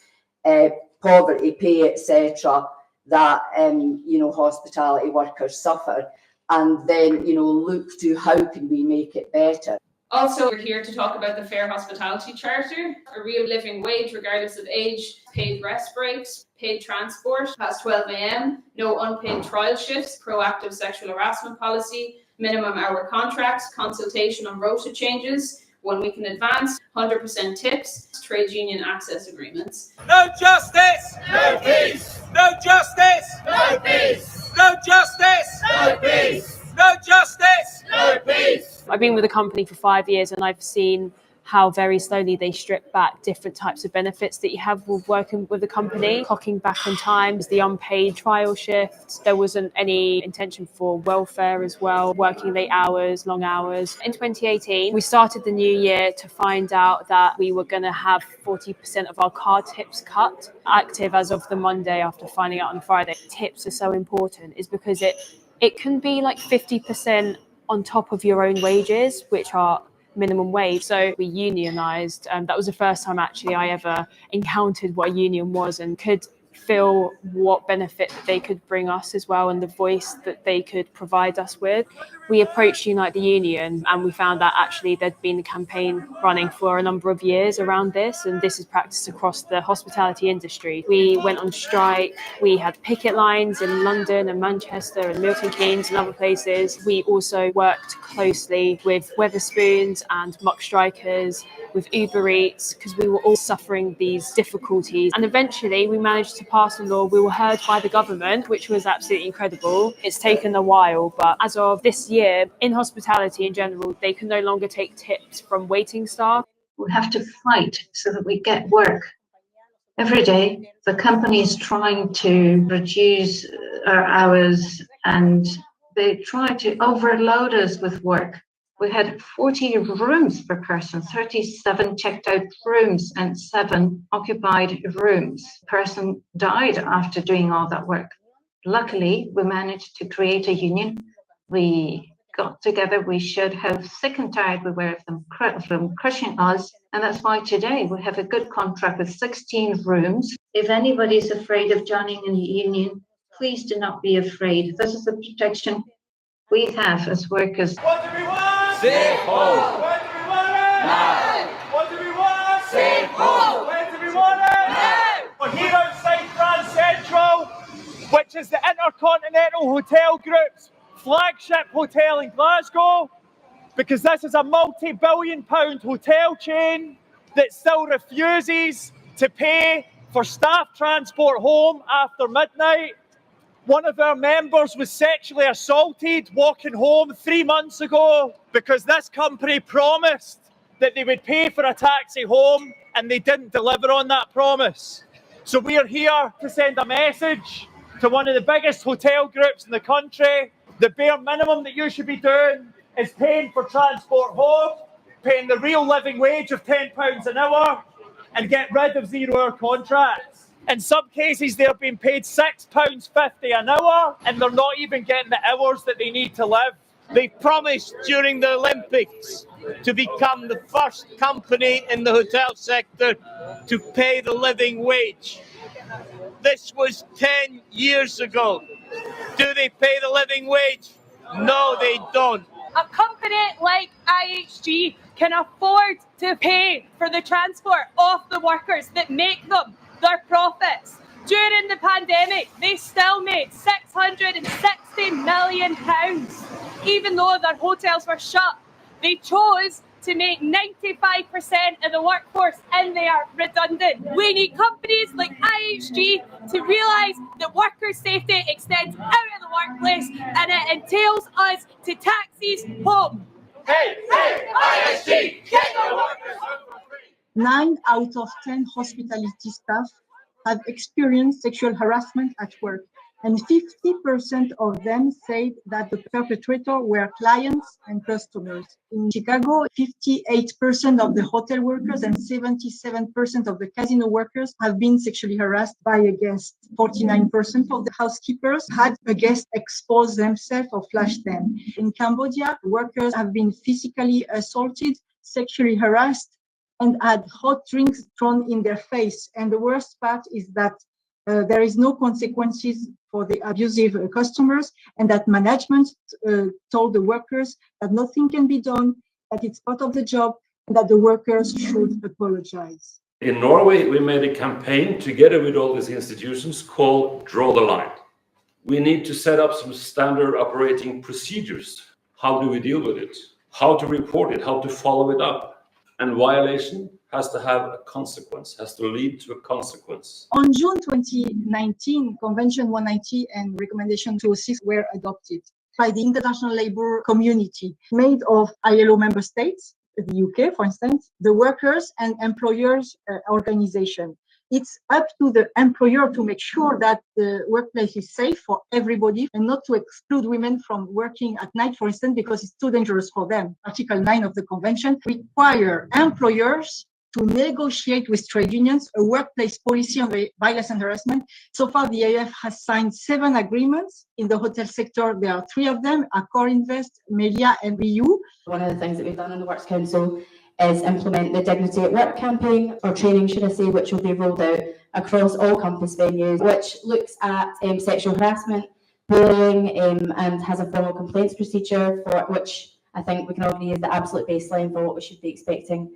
poverty pay, etc., that hospitality workers suffer, and then look to how can we make it better. Also, we're here to talk about the Fair Hospitality Charter, a real living wage regardless of age, paid rest breaks, paid transport past 12 a.m, no unpaid trial shifts, proactive sexual harassment policy, minimum hour contracts, consultation on rota changes, 1 week in advance, 100% tips, trade union access agreements. No justice, no peace. No justice, no peace. No justice, no peace. No justice, no peace. I've been with the company for 5 years and I've seen how very slowly they strip back different types of benefits that you have with working with the company, clocking back on times, the unpaid trial shifts. There wasn't any intention for welfare as well, working late hours, long hours. In 2018, we started the new year to find out that we were going to have 40% of our car tips cut, active as of the Monday after finding out on Friday. Tips are so important is because it can be like 50% on top of your own wages, which are minimum wage. So we unionised. That was the first time actually I ever encountered what a union was and could feel what benefit that they could bring us as well and the voice that they could provide us with. We approached Unite the Union and we found that actually there'd been a campaign running for a number of years around this, and this is practiced across the hospitality industry. We went on strike, we had picket lines in London and Manchester and Milton Keynes and other places. We also worked closely with Wetherspoons and Muck Strikers, with Uber Eats, because we were all suffering these difficulties. And eventually we managed to pass a law. We were heard by the government, which was absolutely incredible. It's taken a while, but as of this year, in hospitality in general, they can no longer take tips from waiting staff. We have to fight so that we get work. Every day, the company is trying to reduce our hours and they try to overload us with work. We had 40 rooms per person, 37 checked out rooms and 7 occupied rooms. Person died after doing all that work. Luckily, we managed to create a union. We got together, we showed how sick and tired we were of them crushing us. And that's why today we have a good contract with 16 rooms. If anybody's afraid of joining a union, please do not be afraid. This is the protection we have as workers. What do we want? Safe home. When do we want it? Now. What do we want? Safe home. When do we want it? Now. We're here outside Grand Central, which is the Intercontinental Hotel Group's flagship hotel in Glasgow, because this is a multi-billion-pound hotel chain that still refuses to pay for staff transport home after midnight. One of our members was sexually assaulted walking home 3 months ago because this company promised that they would pay for a taxi home and they didn't deliver on that promise. So we are here to send a message to one of the biggest hotel groups in the country. The bare minimum that you should be doing is paying for transport home, paying the real living wage of £10 an hour, and get rid of zero-hour contracts. In some cases, they're being paid £6.50 an hour, and they're not even getting the hours that they need to live. They promised during the Olympics to become the first company in the hotel sector to pay the living wage. This was 10 years ago. Do they pay the living wage? No, they don't. A company like IHG can afford to pay for the transport of the workers that make them their profits. During the pandemic, they still made £660 million. Even though their hotels were shut, they chose to make 95% of the workforce in there redundant. We need companies like IHG to realise that worker safety extends out of the workplace and it entails us to taxis home. Hey, IHG, get the workers home for free. 9 out of 10 hospitality staff have experienced sexual harassment at work, and 50% of them said that the perpetrator were clients and customers. In Chicago, 58% of the hotel workers and 77% of the casino workers have been sexually harassed by a guest. 49% of the housekeepers had a guest expose themselves or flash them. In Cambodia, workers have been physically assaulted, sexually harassed, and had hot drinks thrown in their face. And the worst part is that there is no consequences for the abusive customers, and that management told the workers that nothing can be done, that it's part of the job, and that the workers should apologize. In Norway, we made a campaign together with all these institutions called Draw the Line. We need to set up some standard operating procedures. How do we deal with it? How to report it? How to follow it up? And violation has to have a consequence, has to lead to a consequence. On June 2019, Convention 190 and Recommendation 206 were adopted by the international labor community, made of ILO member states, the UK, for instance, the workers and employers organization. It's up to the employer to make sure that the workplace is safe for everybody and not to exclude women from working at night, for instance, because it's too dangerous for them. Article 9 of the convention requires employers to negotiate with trade unions a workplace policy on violence and harassment. So far, the IAF has signed 7 agreements. In the hotel sector, there are 3 of them, Accor Invest, Melia, and EU. One of the things that we've done in the Works Council is implement the Dignity at Work campaign, or training, should I say, which will be rolled out across all campus venues, which looks at sexual harassment, bullying, and has a formal complaints procedure, for which I think we can all agree is the absolute baseline for what we should be expecting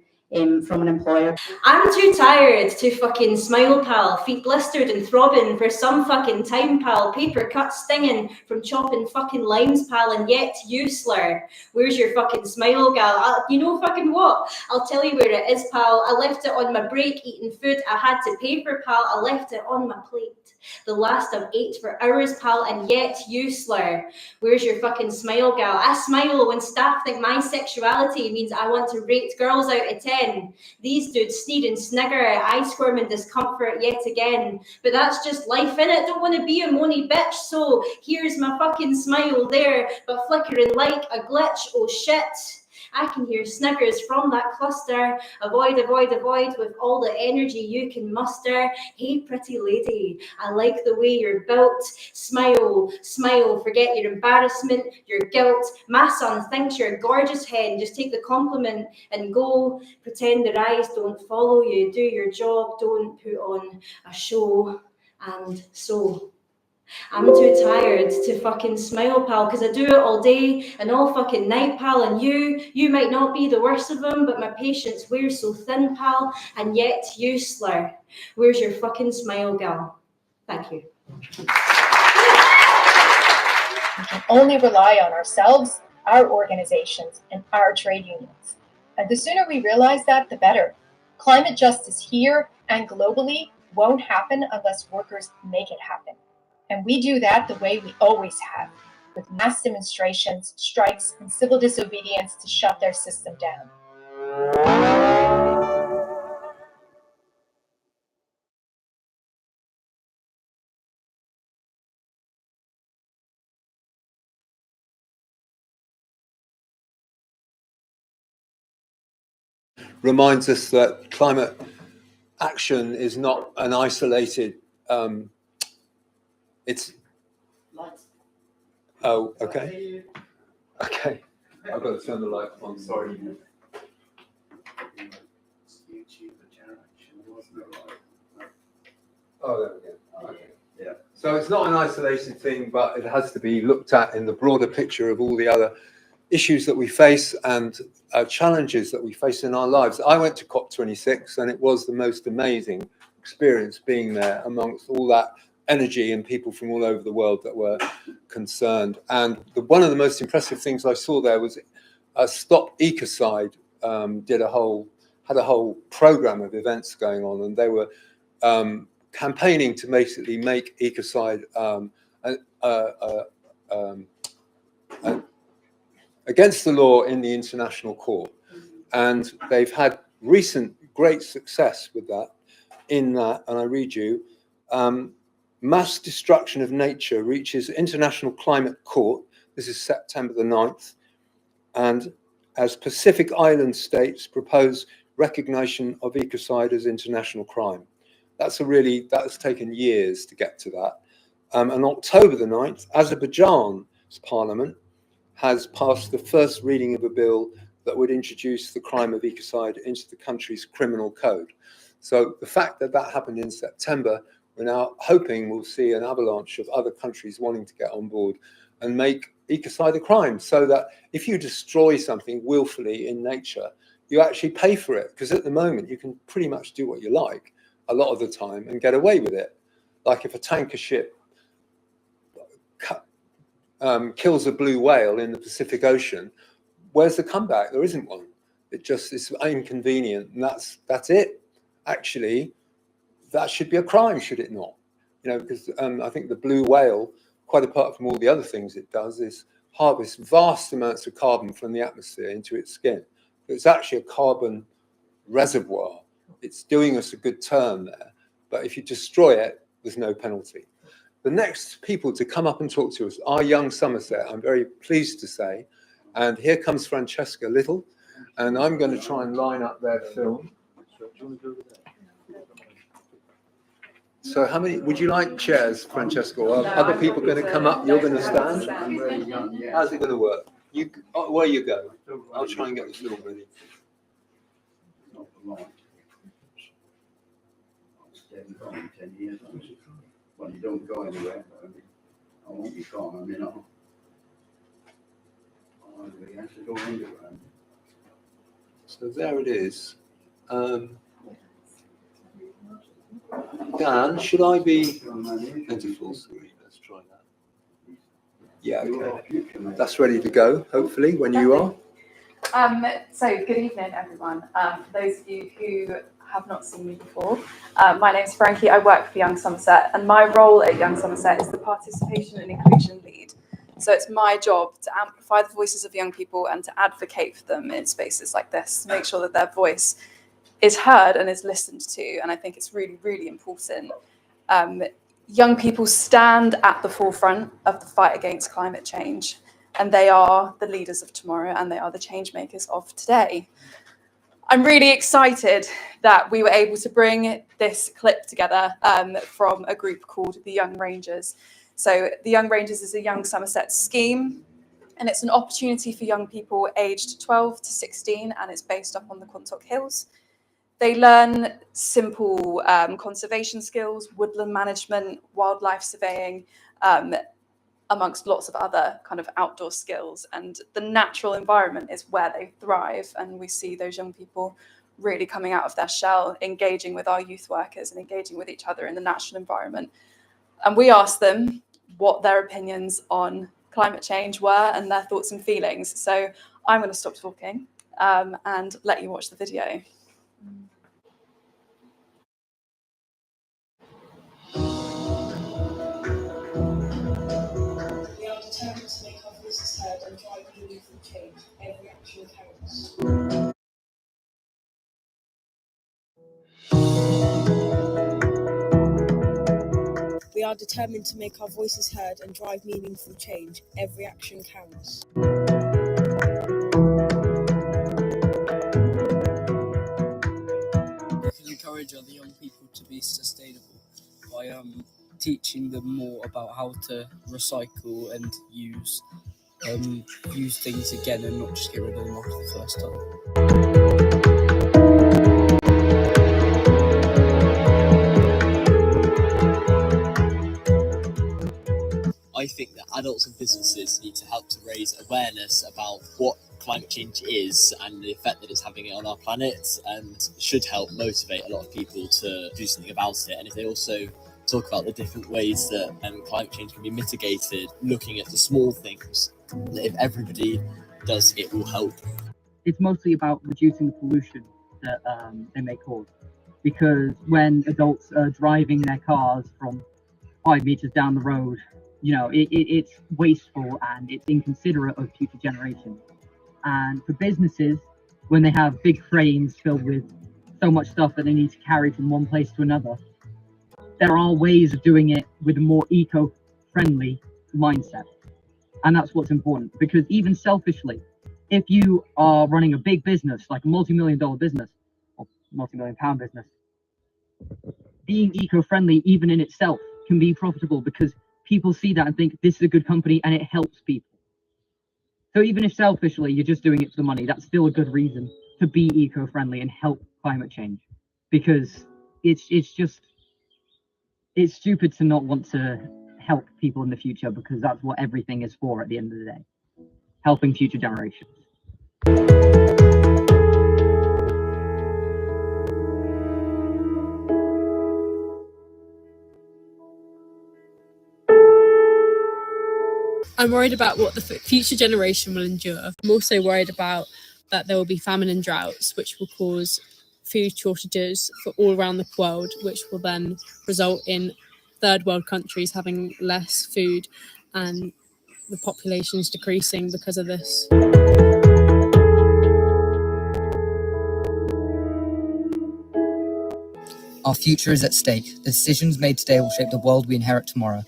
from an employer. I'm too tired to fucking smile, pal. Feet blistered and throbbing for some fucking time, pal. Paper cut stinging from chopping fucking limes, pal. And yet you slur. Where's your fucking smile, gal? You know fucking what? I'll tell you where it is, pal. I left it on my break eating food I had to pay for, pal. I left it on my plate. The last I've ate for hours, pal, and yet you slur. Where's your fucking smile, gal? I smile when staff think my sexuality means I want to rate girls out of 10. These dudes sneer and snigger, I squirm in discomfort yet again. But that's just life, innit? Don't want to be a moany bitch, so here's my fucking smile there, but flickering like a glitch, oh shit. I can hear sniggers from that cluster. Avoid, avoid, avoid with all the energy you can muster. Hey, pretty lady, I like the way you're built. Smile, smile, forget your embarrassment, your guilt. My son thinks you're a gorgeous hen. Just take the compliment and go. Pretend their eyes don't follow you. Do your job, don't put on a show. And so I'm too tired to fucking smile, pal, because I do it all day and all fucking night, pal. And you might not be the worst of them, but my patience wears so thin, pal, and yet you slur. Where's your fucking smile, gal? Thank you. We can only rely on ourselves, our organizations, and our trade unions. And the sooner we realize that, the better. Climate justice here and globally won't happen unless workers make it happen. And we do that the way we always have, with mass demonstrations, strikes, and civil disobedience to shut their system down. Reminds us that climate action is not an isolated, it's, oh, okay. Okay, I've got to turn the light on, sorry. Oh, there we go. Okay. Yeah. So it's not an isolated thing, but it has to be looked at in the broader picture of all the other issues that we face and challenges that we face in our lives. I went to COP26 and it was the most amazing experience being there amongst all that energy and people from all over the world that were concerned. And one of the most impressive things I saw there was Stop Ecocide had a whole program of events going on, and they were campaigning to basically make ecocide against the law in the international court. And they've had recent great success with that, in that, and I read you, mass destruction of nature reaches International Climate Court. This is September the 9th. And as Pacific Island states propose recognition of ecocide as international crime. That's taken years to get to that. On October the 9th, Azerbaijan's parliament has passed the first reading of a bill that would introduce the crime of ecocide into the country's criminal code. So the fact that that happened in September, we're now hoping we'll see an avalanche of other countries wanting to get on board and make ecocide a crime, so that if you destroy something willfully in nature, you actually pay for it. Because at the moment, you can pretty much do what you like a lot of the time and get away with it. Like if a tanker ship kills a blue whale in the Pacific Ocean, where's the comeback? There isn't one. It just is inconvenient, and that's it. Actually, that should be a crime, should it not? You know, because I think the blue whale, quite apart from all the other things it does, is harvest vast amounts of carbon from the atmosphere into its skin. It's actually a carbon reservoir. It's doing us a good turn there. But if you destroy it, there's no penalty. The next people to come up and talk to us are Young Somerset, I'm very pleased to say. And here comes Francesca Little. And I'm going to try and line up their film. So how many, would you like chairs, Francesca? Or are other people going to come up? You're going to stand? How's it going to work? Where you go? I'll try and get the film ready. staying gone in 10 years. Well, you don't go anywhere. But I won't be gone. I mean, everybody has to go underground. So there it is. Dan, should I be 24? Let's try that. Yeah, okay. That's ready to go, hopefully, when you are. So good evening, everyone. For those of you who have not seen me before, my name's Frankie. I work for Young Somerset, and my role at Young Somerset is the Participation and Inclusion Lead. So it's my job to amplify the voices of young people and to advocate for them in spaces like this, to make sure that their voice is heard and is listened to. And I think it's really, really important. Young people stand at the forefront of the fight against climate change, and they are the leaders of tomorrow, and they are the change makers of today. I'm really excited that we were able to bring this clip together from a group called the Young Rangers. So the Young Rangers is a Young Somerset scheme, and it's an opportunity for young people aged 12 to 16, and it's based up on the Quantock Hills. They learn simple conservation skills, woodland management, wildlife surveying, amongst lots of other kind of outdoor skills. And the natural environment is where they thrive. And we see those young people really coming out of their shell, engaging with our youth workers and engaging with each other in the natural environment. And we asked them what their opinions on climate change were and their thoughts and feelings. So I'm going to stop talking and let you watch the video. We are determined to make our voices heard and drive meaningful change. Every action counts. We are determined to make our voices heard and drive meaningful change. Every action counts. We can encourage other young people to be sustainable by teaching them more about how to recycle and use things again and not just get rid of them after the first time. I think that adults and businesses need to help to raise awareness about what climate change is and the effect that it's having on our planet, and should help motivate a lot of people to do something about it. And if they also talk about the different ways that climate change can be mitigated, looking at the small things, that if everybody does, it will help. It's mostly about reducing the pollution that they may cause, because when adults are driving their cars from 5 meters down the road, you know, it's wasteful and it's inconsiderate of future generations. And for businesses, when they have big cranes filled with so much stuff that they need to carry from one place to another, there are ways of doing it with a more eco-friendly mindset. And that's what's important, because even selfishly, if you are running a big business, like a multi-million-dollar business, or multi-million-pound business, being eco-friendly even in itself can be profitable, because people see that and think this is a good company and it helps people. So even if selfishly you're just doing it for the money, that's still a good reason to be eco-friendly and help climate change, because it's stupid to not want to help people in the future, because that's what everything is for at the end of the day, helping future generations. I'm worried about what the future generation will endure. I'm also worried about that there will be famine and droughts, which will cause food shortages for all around the world, which will then result in third world countries having less food and the population's decreasing because of this. Our future is at stake. The decisions made today will shape the world we inherit tomorrow.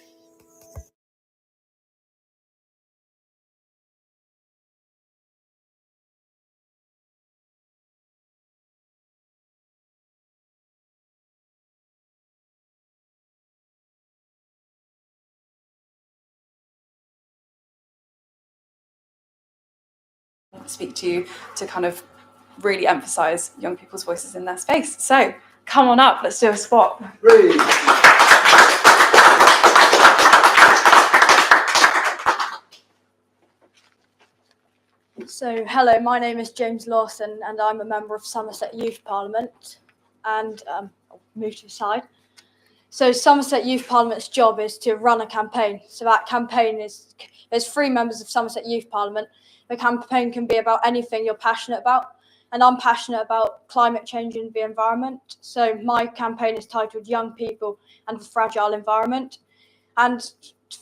Speak to you to kind of really emphasize young people's voices in their space. So come on up, let's do a swap. Great. So, hello, my name is James Lawson and I'm a member of Somerset Youth Parliament, and I'll move to the side. So Somerset Youth Parliament's job is to run a campaign. So that campaign is, there's 3 members of Somerset Youth Parliament. The campaign can be about anything you're passionate about, and I'm passionate about climate change and the environment. So my campaign is titled Young People and the Fragile Environment. And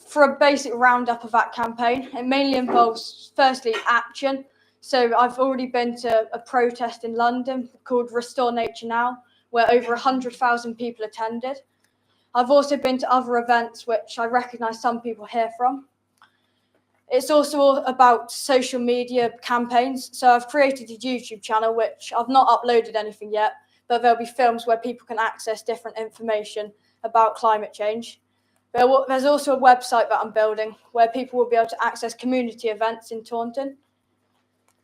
for a basic roundup of that campaign, it mainly involves, firstly, action. So I've already been to a protest in London called Restore Nature Now, where over 100,000 people attended. I've also been to other events which I recognise some people hear from. It's also about social media campaigns. So I've created a YouTube channel, which I've not uploaded anything yet, but there'll be films where people can access different information about climate change. There's also a website that I'm building where people will be able to access community events in Taunton.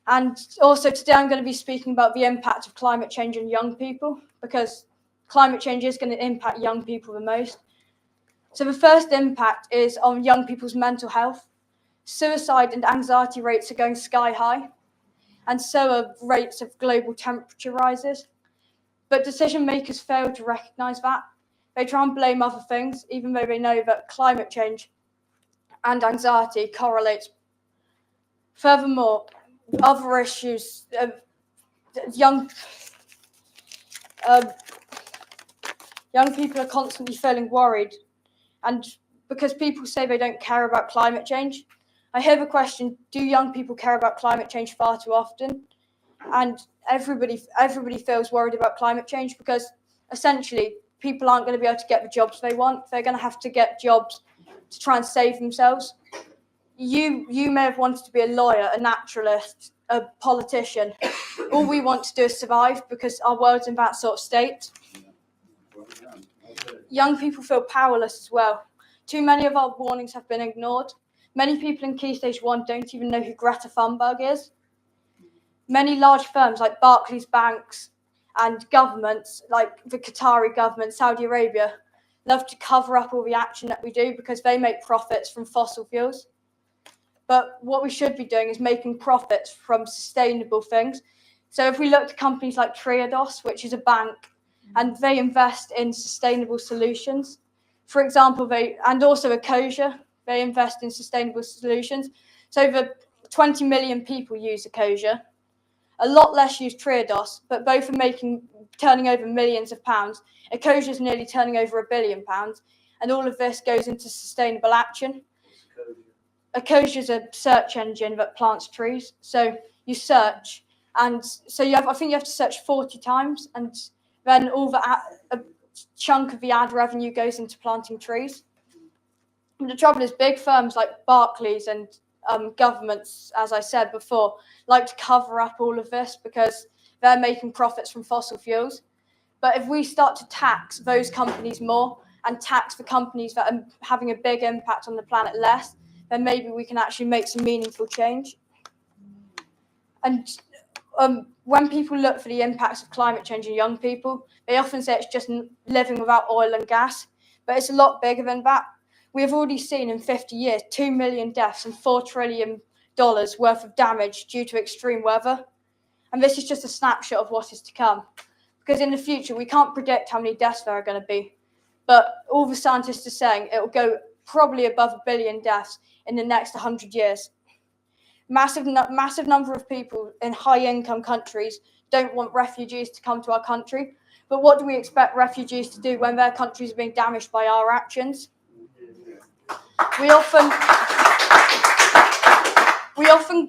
And also today I'm going to be speaking about the impact of climate change on young people, because climate change is going to impact young people the most. So the first impact is on young people's mental health. Suicide and anxiety rates are going sky high, and so are rates of global temperature rises. But decision makers fail to recognise that. They try and blame other things, even though they know that climate change and anxiety correlates. Furthermore, other issues, young people are constantly feeling worried, and because people say they don't care about climate change, I hear the question, do young people care about climate change far too often? And everybody feels worried about climate change because essentially people aren't going to be able to get the jobs they want. They're going to have to get jobs to try and save themselves. You may have wanted to be a lawyer, a naturalist, a politician. All we want to do is survive because our world's in that sort of state. Young people feel powerless as well. Too many of our warnings have been ignored. Many people in Key Stage 1 don't even know who Greta Thunberg is. Many large firms like Barclays banks and governments like the Qatari government, Saudi Arabia, love to cover up all the action that we do because they make profits from fossil fuels. But what we should be doing is making profits from sustainable things. So if we look at companies like Triodos, which is a bank, and they invest in sustainable solutions. For example, and also Ecosia, they invest in sustainable solutions. So over 20 million people use Ecosia. A lot less use Triodos, but both are turning over millions of pounds. Ecosia is nearly turning over £1 billion, and all of this goes into sustainable action. Ecosia is a search engine that plants trees. So you search, and so I think you have to search 40 times, and then a chunk of the ad revenue goes into planting trees. And the trouble is, big firms like Barclays and governments, as I said before, like to cover up all of this because they're making profits from fossil fuels. But if we start to tax those companies more and tax the companies that are having a big impact on the planet less, then maybe we can actually make some meaningful change. And when people look for the impacts of climate change on young people, they often say it's just living without oil and gas, but it's a lot bigger than that. We have already seen in 50 years 2 million deaths and $4 trillion worth of damage due to extreme weather. And this is just a snapshot of what is to come. Because in the future, we can't predict how many deaths there are going to be. But all the scientists are saying it will go probably above 1 billion deaths in the next 100 years. Massive number of people in high-income countries don't want refugees to come to our country. But what do we expect refugees to do when their countries are being damaged by our actions? We often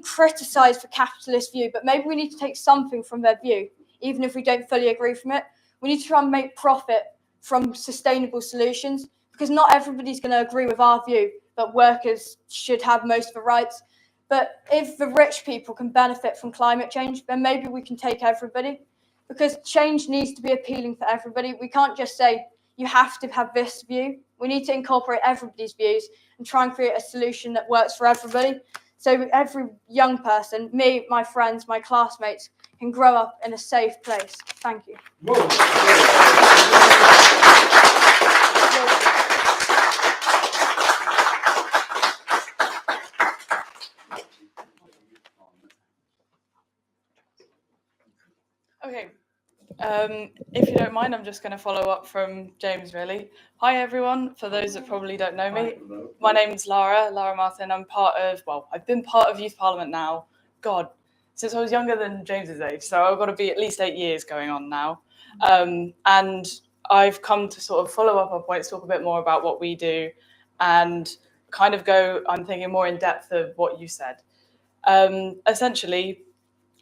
criticise the capitalist view, but maybe we need to take something from their view, even if we don't fully agree from it. We need to try and make profit from sustainable solutions, because not everybody's going to agree with our view that workers should have most of the rights. But if the rich people can benefit from climate change, then maybe we can take everybody, because change needs to be appealing for everybody. We can't just say, you have to have this view. We need to incorporate everybody's views and try and create a solution that works for everybody. So every young person, me, my friends, my classmates, can grow up in a safe place. Thank you. Okay. If you don't mind, I'm just going to follow up from James, really. Hi, everyone. For those that probably don't know me, my name's Lara Martin. I've been part of Youth Parliament now, God, since I was younger than James's age. So I've got to be at least 8 years going on now. And I've come to sort of follow up our points, talk a bit more about what we do, and kind of go, I'm thinking more in depth of what you said. Essentially,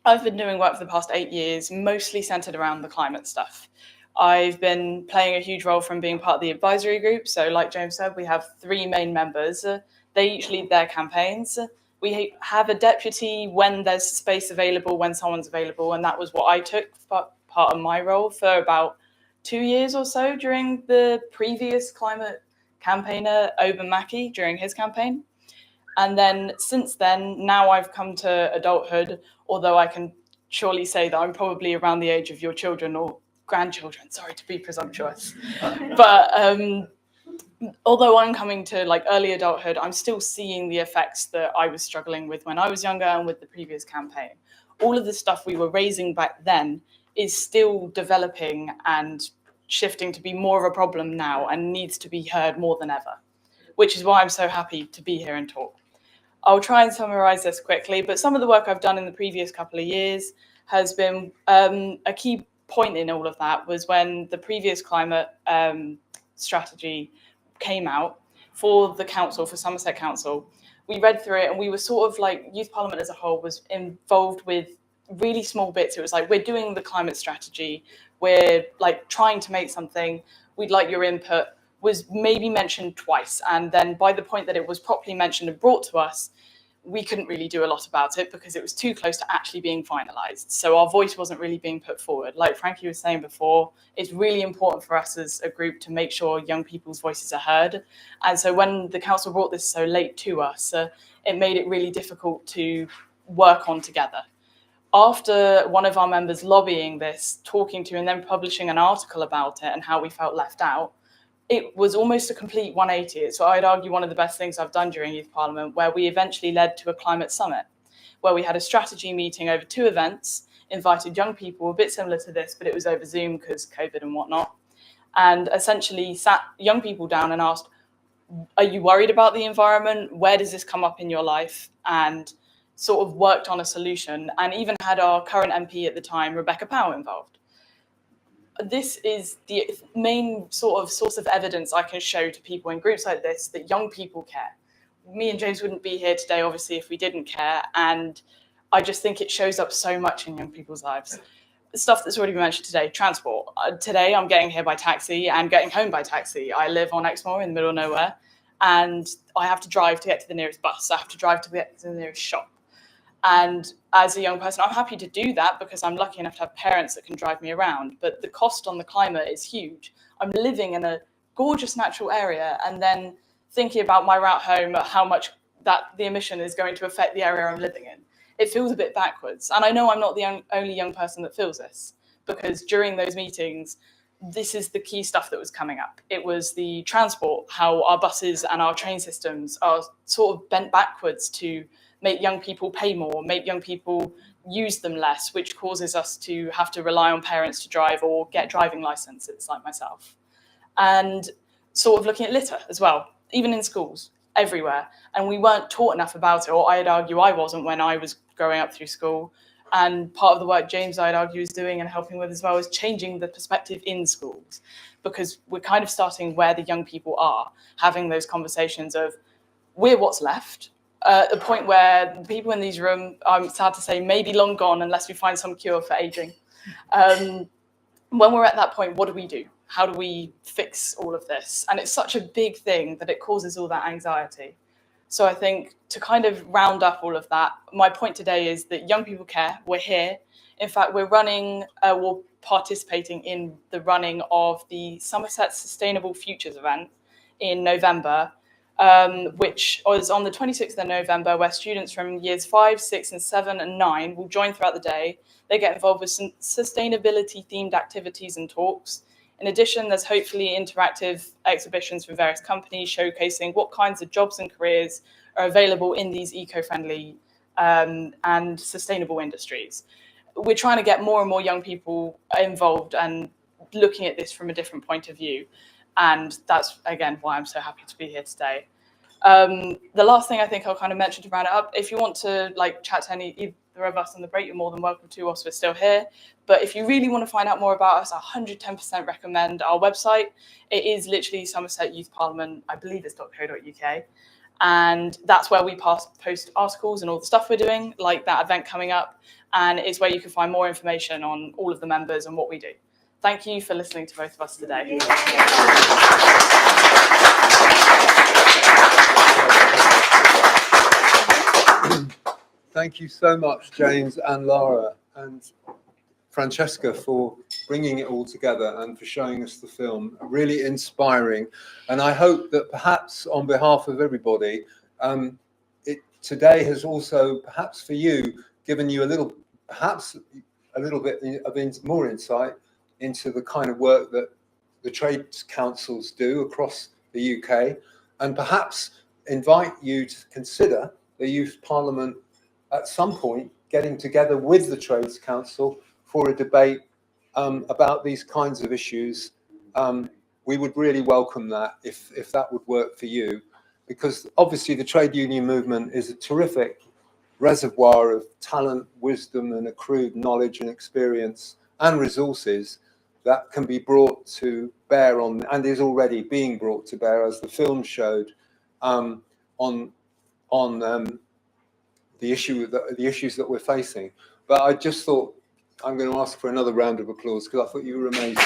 I've been doing work for the past 8 years, mostly centered around the climate stuff. I've been playing a huge role from being part of the advisory group. So like James said, we have 3 main members. They each lead their campaigns. We have a deputy when there's space available, when someone's available. And that was what I took for part of my role for about 2 years or so during the previous climate campaigner, Oban Mackey, during his campaign. And then since then, now I've come to adulthood, although I can surely say that I'm probably around the age of your children or grandchildren, sorry to be presumptuous. But although I'm coming to like early adulthood, I'm still seeing the effects that I was struggling with when I was younger and with the previous campaign. All of the stuff we were raising back then is still developing and shifting to be more of a problem now and needs to be heard more than ever, which is why I'm so happy to be here and talk. I'll try and summarize this quickly, but some of the work I've done in the previous couple of years has been a key point in all of that was when the previous climate strategy came out for the council, for Somerset Council. We read through it and we were sort of like, Youth Parliament as a whole was involved with really small bits. It was like, we're doing the climate strategy, we're like trying to make something, we'd like your input, was maybe mentioned twice. And then by the point that it was properly mentioned and brought to us, we couldn't really do a lot about it because it was too close to actually being finalised. So our voice wasn't really being put forward. Like Frankie was saying before, it's really important for us as a group to make sure young people's voices are heard. And so when the council brought this so late to us, it made it really difficult to work on together. After one of our members lobbying this, talking to and then publishing an article about it and how we felt left out, it was almost a complete 180. So I'd argue one of the best things I've done during Youth Parliament, where we eventually led to a climate summit, where we had a strategy meeting over 2 events, invited young people, a bit similar to this, but it was over Zoom because COVID and whatnot, and essentially sat young people down and asked, are you worried about the environment? Where does this come up in your life? And sort of worked on a solution, and even had our current MP at the time, Rebecca Powell, involved. This is the main sort of source of evidence I can show to people in groups like this that young people care. Me and James wouldn't be here today, obviously, if we didn't care. And I just think it shows up so much in young people's lives. The stuff that's already been mentioned today, transport. Today, I'm getting here by taxi and getting home by taxi. I live on Exmoor in the middle of nowhere, and I have to drive to get to the nearest bus. I have to drive to get to the nearest shop. And as a young person, I'm happy to do that because I'm lucky enough to have parents that can drive me around. But the cost on the climate is huge. I'm living in a gorgeous natural area and then thinking about my route home, how much that the emission is going to affect the area I'm living in. It feels a bit backwards. And I know I'm not the only young person that feels this, because during those meetings, this is the key stuff that was coming up. It was the transport, how our buses and our train systems are sort of bent backwards to make young people pay more, make young people use them less, which causes us to have to rely on parents to drive or get driving licenses like myself. And sort of looking at litter as well, even in schools, everywhere. And we weren't taught enough about it, or I'd argue I wasn't when I was growing up through school. And part of the work James, I'd argue, is doing and helping with as well is changing the perspective in schools, because we're kind of starting where the young people are, having those conversations of we're what's left. The point where the people in these rooms, I'm sad to say, may be long gone unless we find some cure for aging. When we're at that point, what do we do? How do we fix all of this? And it's such a big thing that it causes all that anxiety. So I think to kind of round up all of that, my point today is that young people care. We're here. In fact, we're participating in the running of the Somerset Sustainable Futures event in November. which is on the 26th of November, where students from years 5, 6, and 7 and 9 will join throughout the day. They get involved with some sustainability-themed activities and talks. In addition, there's hopefully interactive exhibitions from various companies showcasing what kinds of jobs and careers are available in these eco-friendly and sustainable industries. We're trying to get more and more young people involved and looking at this from a different point of view. And that's, again, why I'm so happy to be here today. The last thing I think I'll kind of mention to round it up, if you want to chat to either of us on the break, you're more than welcome to whilst we're still here. But if you really want to find out more about us, I 110% recommend our website. It is literally Somerset Youth Parliament, I believe it's .co.uk. And that's where we post articles and all the stuff we're doing, like that event coming up. And it's where you can find more information on all of the members and what we do. Thank you for listening to both of us today. Thank you so much, James and Lara and Francesca, for bringing it all together and for showing us the film. Really inspiring. And I hope that perhaps on behalf of everybody, today has also, perhaps for you, given you a little bit of more insight into the kind of work that the trades councils do across the UK, and perhaps invite you to consider the Youth Parliament at some point getting together with the Trades Council for a debate about these kinds of issues. We would really welcome that if that would work for you, because obviously the trade union movement is a terrific reservoir of talent, wisdom, and accrued knowledge and experience and resources that can be brought to bear on, and is already being brought to bear, as the film showed, on the issues that we're facing. But I just thought I'm going to ask for another round of applause because I thought you were amazing.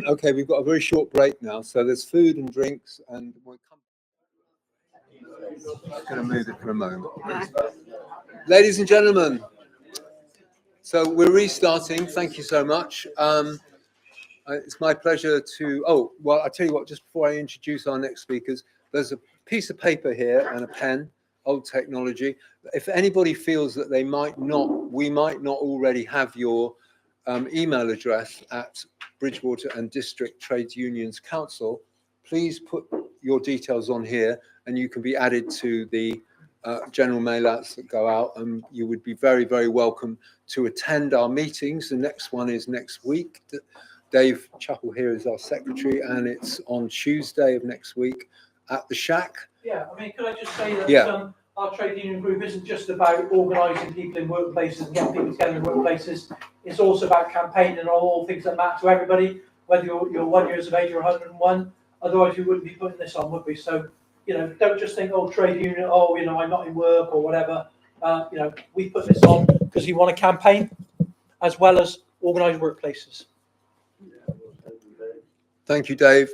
Okay, we've got a very short break now, so there's food and drinks, and we'll come. I'm going to move it for a moment. Ladies and gentlemen, so we're restarting. Thank you so much. It's my pleasure to, I'll tell you what, just before I introduce our next speakers, there's a piece of paper here and a pen, old technology. If anybody feels that we might not already have your email address at Bridgwater and District Trades Unions Council, please put your details on here and you can be added to the general mail-outs that go out, and you would be very, very welcome to attend our meetings. The next one is next week. Dave Chappell here is our secretary, and it's on Tuesday of next week at the Shack. Yeah, I mean, could I just say that our trade union group isn't just about organising people in workplaces and getting people together in workplaces. It's also about campaigning on all things that matter to everybody, whether you're 1 year of age or 101. Otherwise, we wouldn't be putting this on, would we? So, don't just think, trade union, I'm not in work or whatever. We put this on because we want to campaign as well as organise workplaces. Thank you, Dave.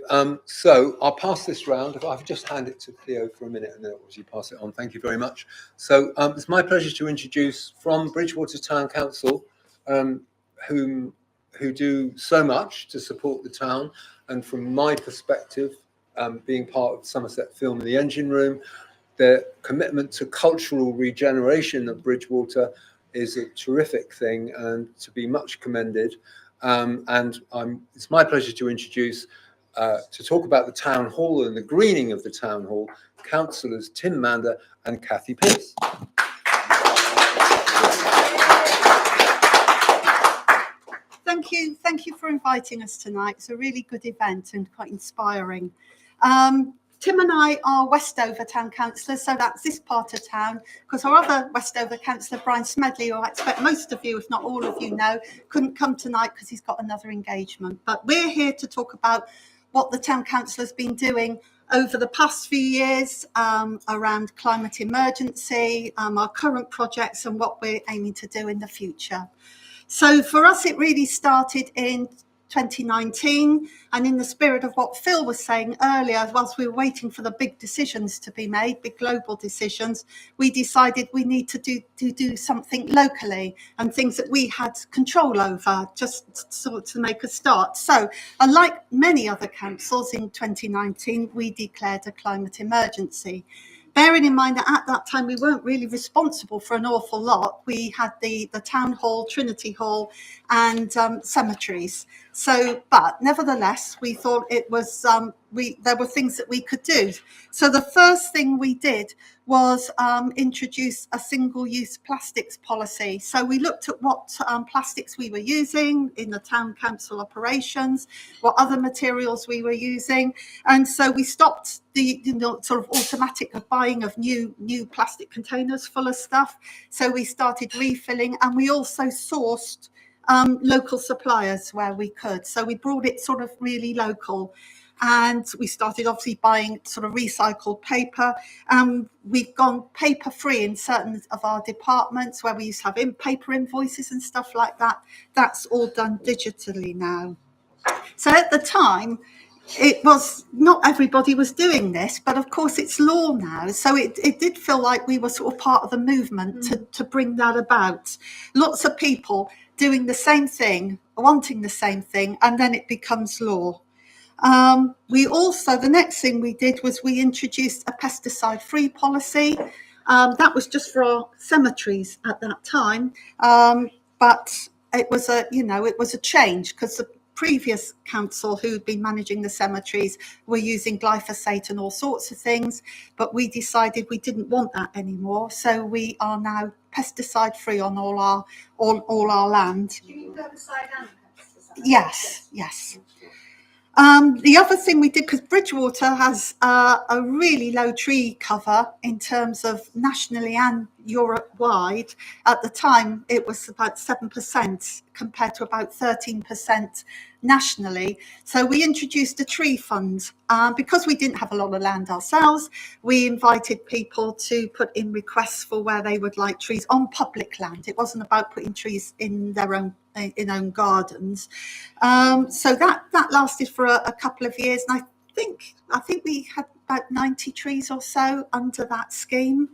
So I'll pass this round. If I've just hand it to Theo for a minute and then obviously pass it on. Thank you very much. So it's my pleasure to introduce from Bridgwater Town Council, who do so much to support the town. And from my perspective, being part of Somerset Film in the Engine Room, their commitment to cultural regeneration of Bridgwater is a terrific thing and to be much commended. It's my pleasure to introduce, to talk about the Town Hall and the greening of the Town Hall, Councillors Tim Mander and Kathy Pierce. Thank you for inviting us tonight. It's a really good event and quite inspiring. Tim and I are Westover Town Councillors, so that's this part of town, because our other Westover Councillor, Brian Smedley, who I expect most of you, if not all of you know, couldn't come tonight because he's got another engagement. But we're here to talk about what the Town Council has been doing over the past few years around climate emergency, our current projects and what we're aiming to do in the future. So for us, it really started in 2019, and in the spirit of what Phil was saying earlier, whilst we were waiting for the big decisions to be made, big global decisions, we decided we need to do something locally and things that we had control over, just sort of to make a start. So, unlike many other councils in 2019, we declared a climate emergency. Bearing in mind that at that time we weren't really responsible for an awful lot. We had the town hall, Trinity Hall, and cemeteries. So, but nevertheless, we thought it was there were things that we could do. So the first thing we did was introduce a single-use plastics policy. So we looked at what plastics we were using in the town council operations, what other materials we were using, and so we stopped the sort of automatic buying of new plastic containers full of stuff. So we started refilling, and we also sourced local suppliers where we could. So we brought it sort of really local. And we started obviously buying sort of recycled paper. We've gone paper free in certain of our departments where we used to have paper invoices and stuff like that. That's all done digitally now. So at the time, it was not everybody was doing this, but of course it's law now. So it did feel like we were sort of part of the movement to bring that about. Lots of people doing the same thing, wanting the same thing, and then it becomes law. We also, the next thing we did was we introduced a pesticide-free policy. That was just for our cemeteries at that time, but it was a change because the previous council who'd been managing the cemeteries were using glyphosate and all sorts of things, but we decided we didn't want that anymore. So we are now pesticide-free on all our land. Do you herbicide and pesticide? Yes. The other thing we did, because Bridgewater has a really low tree cover in terms of nationally and Europe-wide. At the time, it was about 7% compared to about 13% nationally. So we introduced a tree fund. Because we didn't have a lot of land ourselves, we invited people to put in requests for where they would like trees on public land. It wasn't about putting trees in their own gardens. So that lasted for a couple of years, and I think we had about 90 trees or so under that scheme.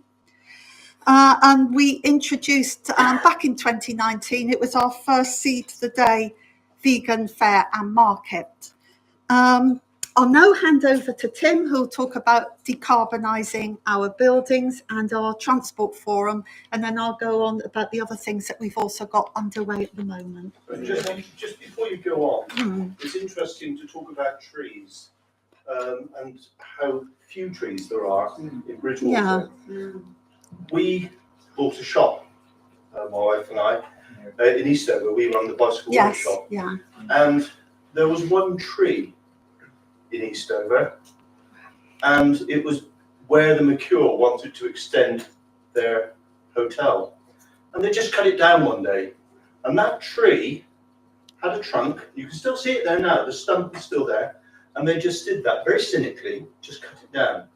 And we introduced back in 2019, it was our first Seed the Day vegan fair and market. I'll now hand over to Tim, who'll talk about decarbonising our buildings and our transport forum, and then I'll go on about the other things that we've also got underway at the moment. Just before you go on, it's interesting to talk about trees and how few trees there are in Bridgewater. Yeah. We bought a shop, my wife and I, in Eastover. We run the bicycle workshop. Yeah. And there was one tree in Eastover, and it was where the Mercure wanted to extend their hotel. And they just cut it down one day. And that tree had a trunk. You can still see it there now. The stump is still there. And they just did that very cynically, just cut it down.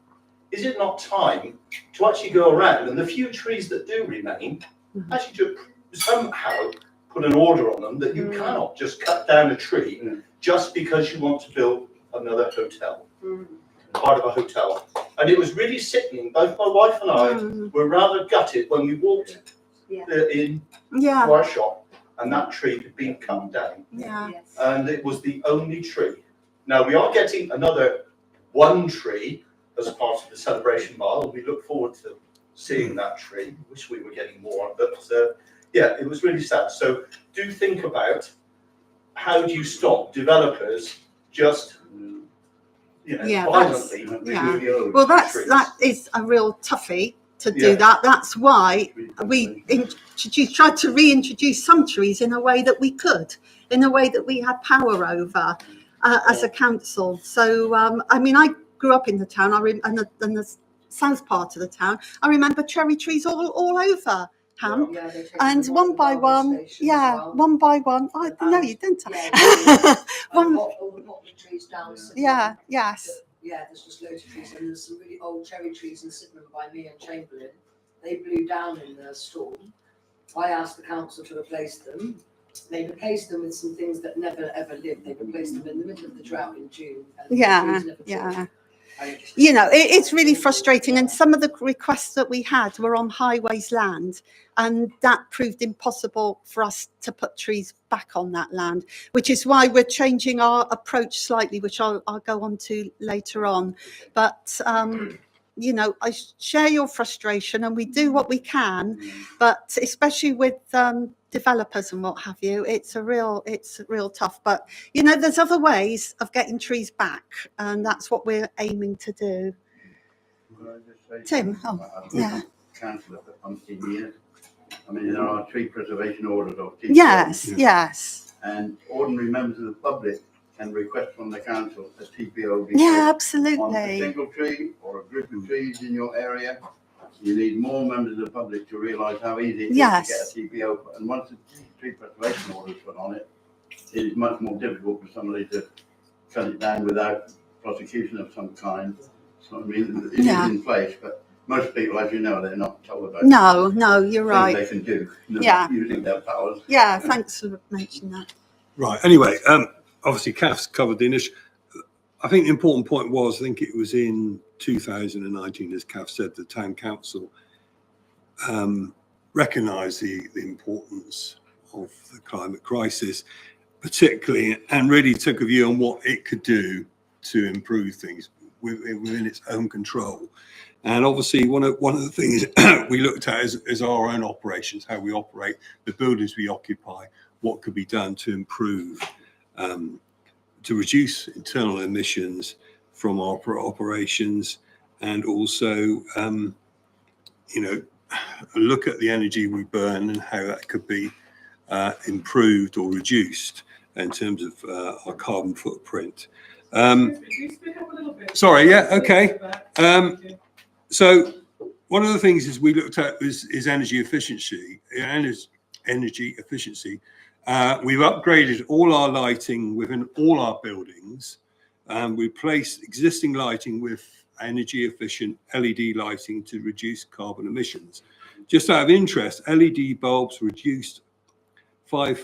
Is it not time to actually go around and the few trees that do remain, actually to somehow put an order on them that you cannot just cut down a tree just because you want to build another hotel, part of a hotel. And it was really sickening. Both my wife and I were rather gutted when we walked in to our shop and that tree had been cut down. Yeah. And it was the only tree. Now we are getting another one tree as part of the celebration mile. We look forward to seeing that tree. Wish we were getting more, but yeah, it was really sad. So do think about how do you stop developers just violently removing Well, trees. that is a real toughie to do that. That's why we tried to reintroduce some trees in a way that we could, in a way that we had power over as a council. So, I mean, I grew up in the town, and the south part of the town. I remember cherry trees all over Hamp, and one by one. Oh, no, you didn't. Trees down. Yes. Yeah, there's just loads of trees, and there's some really old cherry trees in Sydenham by me and Chamberlain. They blew down in the storm. I asked the council to replace them. they replaced them with some things that never ever lived. They replaced them in the middle of the drought in June. And the Yeah, trees never yeah. turned. You know, it's really frustrating. And some of the requests that we had were on highways land, and that proved impossible for us to put trees back on that land, which is why we're changing our approach slightly, which I'll go on to later on. But you know, I share your frustration, and we do what we can, but especially with developers and what have you, it's real tough. But you know, there's other ways of getting trees back, and that's what we're aiming to do. Tim, yeah. Councillor for 15 years. I mean, there are tree preservation orders of TPO. Yes, yes. And ordinary members of the public can request from the council a TPO be Yeah, put absolutely. on a single tree or a group of trees in your area. You need more members of the public to realise how easy it is Yes. to get a TPO. And once the tree preservation order is put on it, it is much more difficult for somebody to cut it down without prosecution of some kind. So I mean, it is in place, but most people, as you know, they're not told about No, you're things right. they can do. Yeah. Using their powers. Yeah, thanks for mentioning that. Right. Anyway, obviously, Kath's covered the initial. I think the important point was, I think it was in 2019, as Kath said, the town council recognised the importance of the climate crisis, particularly, and really took a view on what it could do to improve things within its own control. And obviously, one of the things we looked at is our own operations, how we operate, the buildings we occupy, what could be done to improve, to reduce internal emissions from our operations, and also, you know, look at the energy we burn and how that could be improved or reduced in terms of our carbon footprint. Sorry, yeah, okay. So one of the things is we looked at is energy efficiency. Energy efficiency. We've upgraded all our lighting within all our buildings. We replaced existing lighting with energy efficient LED lighting to reduce carbon emissions. Just out of interest, LED bulbs produced I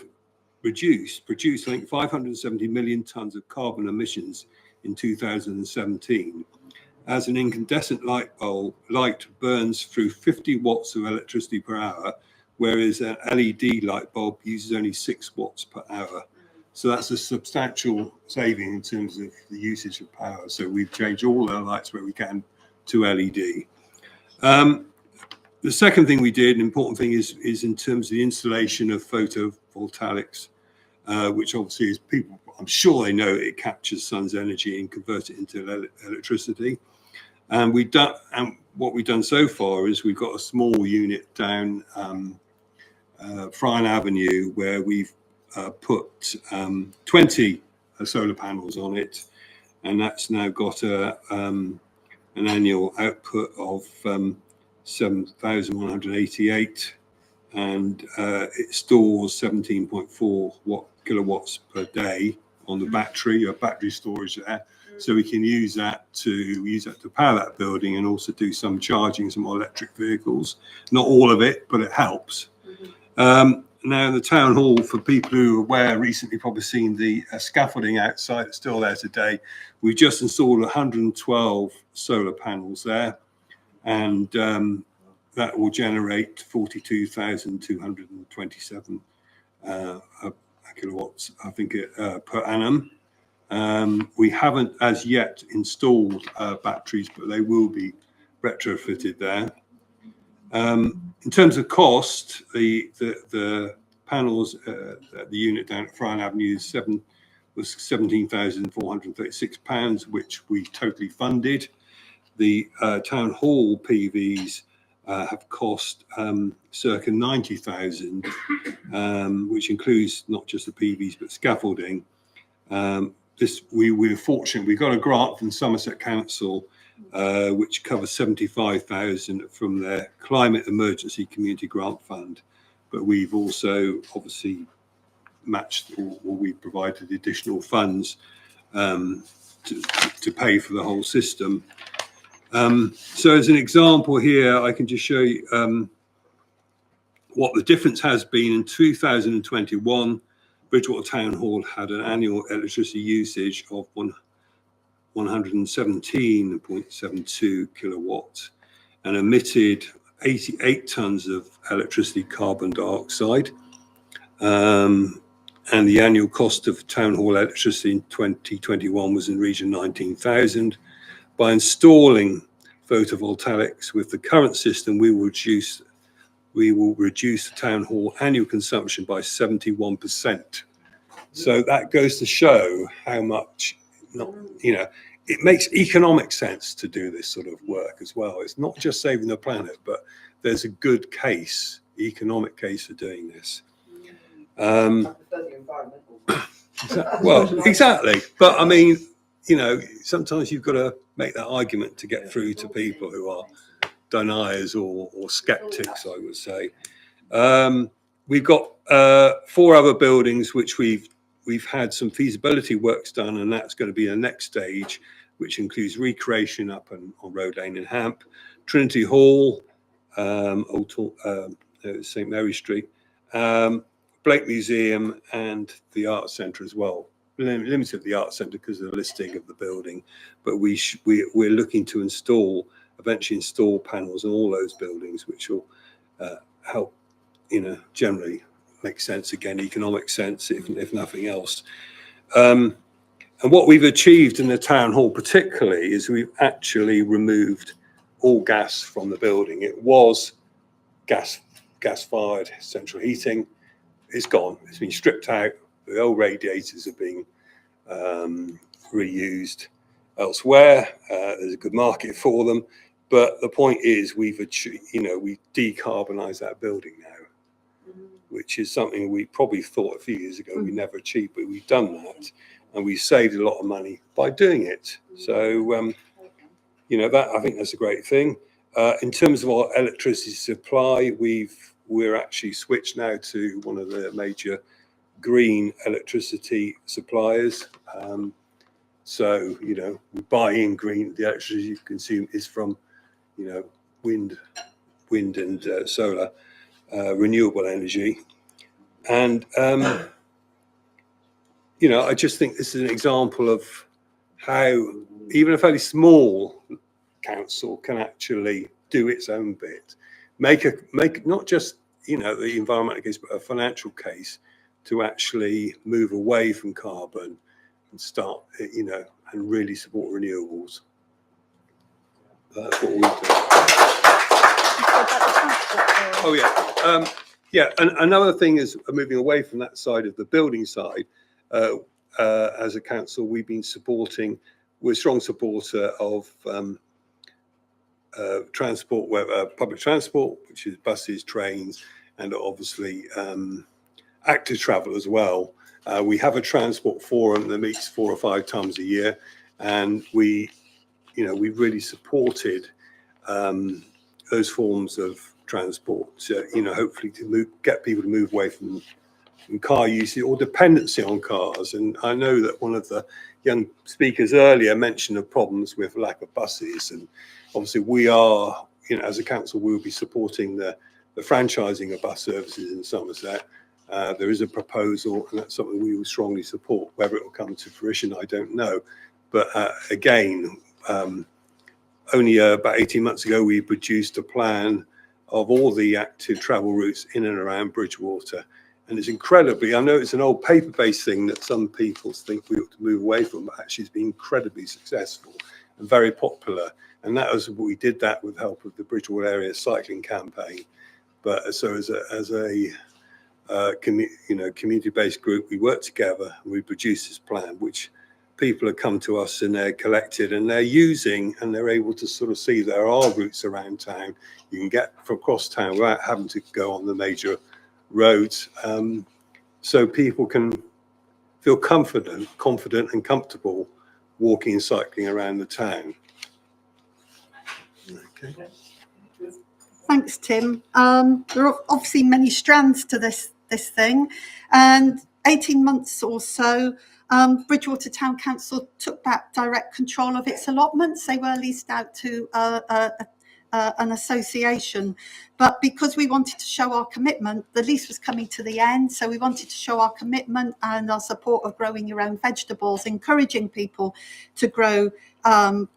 think 570 million tons of carbon emissions in 2017. As an incandescent light burns through 50 watts of electricity per hour, whereas an LED light bulb uses only 6 watts per hour. So that's a substantial saving in terms of the usage of power. So we've changed all our lights where we can to LED. The second thing we did, an important thing, is in terms of the installation of photovoltaics, which obviously is people, I'm sure they know it captures sun's energy and converts it into electricity. And what we've done so far is we've got a small unit down Frion Avenue where we've put 20 solar panels on it, and that's now got an annual output of 7,188, and it stores 17.4 kilowatts per day on the battery, or battery storage there. So we can use that to power that building and also do some charging, some electric vehicles. Not all of it, but it helps. Now the town hall, for people who are aware, recently probably seen the scaffolding outside, it's still there today. We've just installed 112 solar panels there, and that will generate 42,227 kilowatts, I think, per annum. We haven't as yet installed batteries, but they will be retrofitted there. In terms of cost, the panels at the unit down at Frion Avenue was £17,436, which we totally funded. The town hall PVs have cost circa 90,000, which includes not just the PVs but scaffolding. We were fortunate. We got a grant from Somerset Council, which covers 75,000 from their Climate Emergency Community Grant Fund. But we've also obviously matched, or we provided additional funds to pay for the whole system. So as an example here, I can just show you what the difference has been in 2021, Bridgewater Town Hall had an annual electricity usage of 117.72 kilowatts and emitted 88 tons of electricity carbon dioxide. And the annual cost of town hall electricity in 2021 was in region 19,000. By installing photovoltaics with the current system, we will reduce the town hall annual consumption by 71%. So that goes to show how much, it makes economic sense to do this sort of work as well. It's not just saving the planet, but there's a good case, economic case for doing this. Well, exactly. But I mean, sometimes you've got to make that argument to get through to people who are deniers or skeptics, I would say. We've got 4 other buildings which we've had some feasibility works done, and that's going to be the next stage, which includes recreation up on Road Lane in Hamp, Trinity Hall, St Mary Street, Blake Museum, and the Art Centre as well. Limited the Art Centre because of the listing of the building, but we're looking to eventually install panels in all those buildings, which will help, generally make sense again, economic sense, if nothing else. And what we've achieved in the town hall particularly is we've actually removed all gas from the building. It was gas-fired central heating. It's gone. It's been stripped out. The old radiators are being reused elsewhere. There's a good market for them. But the point is, we've decarbonised that building now, which is something we probably thought a few years ago we never achieved, but we've done that, and we saved a lot of money by doing it. So, that I think that's a great thing. In terms of our electricity supply, we're actually switched now to one of the major green electricity suppliers. So, we buy in green. The electricity you consume is from, wind and solar, renewable energy. And, I just think this is an example of how even a fairly small council can actually do its own bit, make not just, the environmental case, but a financial case to actually move away from carbon and start, and really support renewables. That's what we do. Oh yeah, and another thing is moving away from that side of the building side. As a council, we've been supporting. We're a strong supporter of transport, public transport, which is buses, trains, and obviously active travel as well. We have a transport forum that meets 4 or 5 times a year, and we've really supported those forms of transport. So, hopefully to get people to move away from car usage or dependency on cars. And I know that one of the young speakers earlier mentioned the problems with lack of buses, and obviously we are, as a council, we'll be supporting the franchising of bus services in Somerset. There is a proposal, and that's something we will strongly support. Whether it will come to fruition, I don't know. But again, only about 18 months ago, we produced a plan of all the active travel routes in and around Bridgewater. And it's incredibly, I know it's an old paper-based thing that some people think we ought to move away from, but actually it's been incredibly successful and very popular. And that was, we did that with help of the Bridgewater Area Cycling Campaign. But so as a community-based group, we worked together and we produced this plan, which people have come to us and they're collected and they're using, and they're able to sort of see there are routes around town you can get from across town without having to go on the major roads, so people can feel confident and comfortable walking and cycling around the town. Okay. Thanks, Tim. There are obviously many strands to this thing, and 18 months or so, Bridgewater Town Council took back direct control of its allotments. They were leased out to a an association, but because we wanted to show our commitment, the lease was coming to the end, so we wanted to show our commitment and our support of growing your own vegetables, encouraging people to grow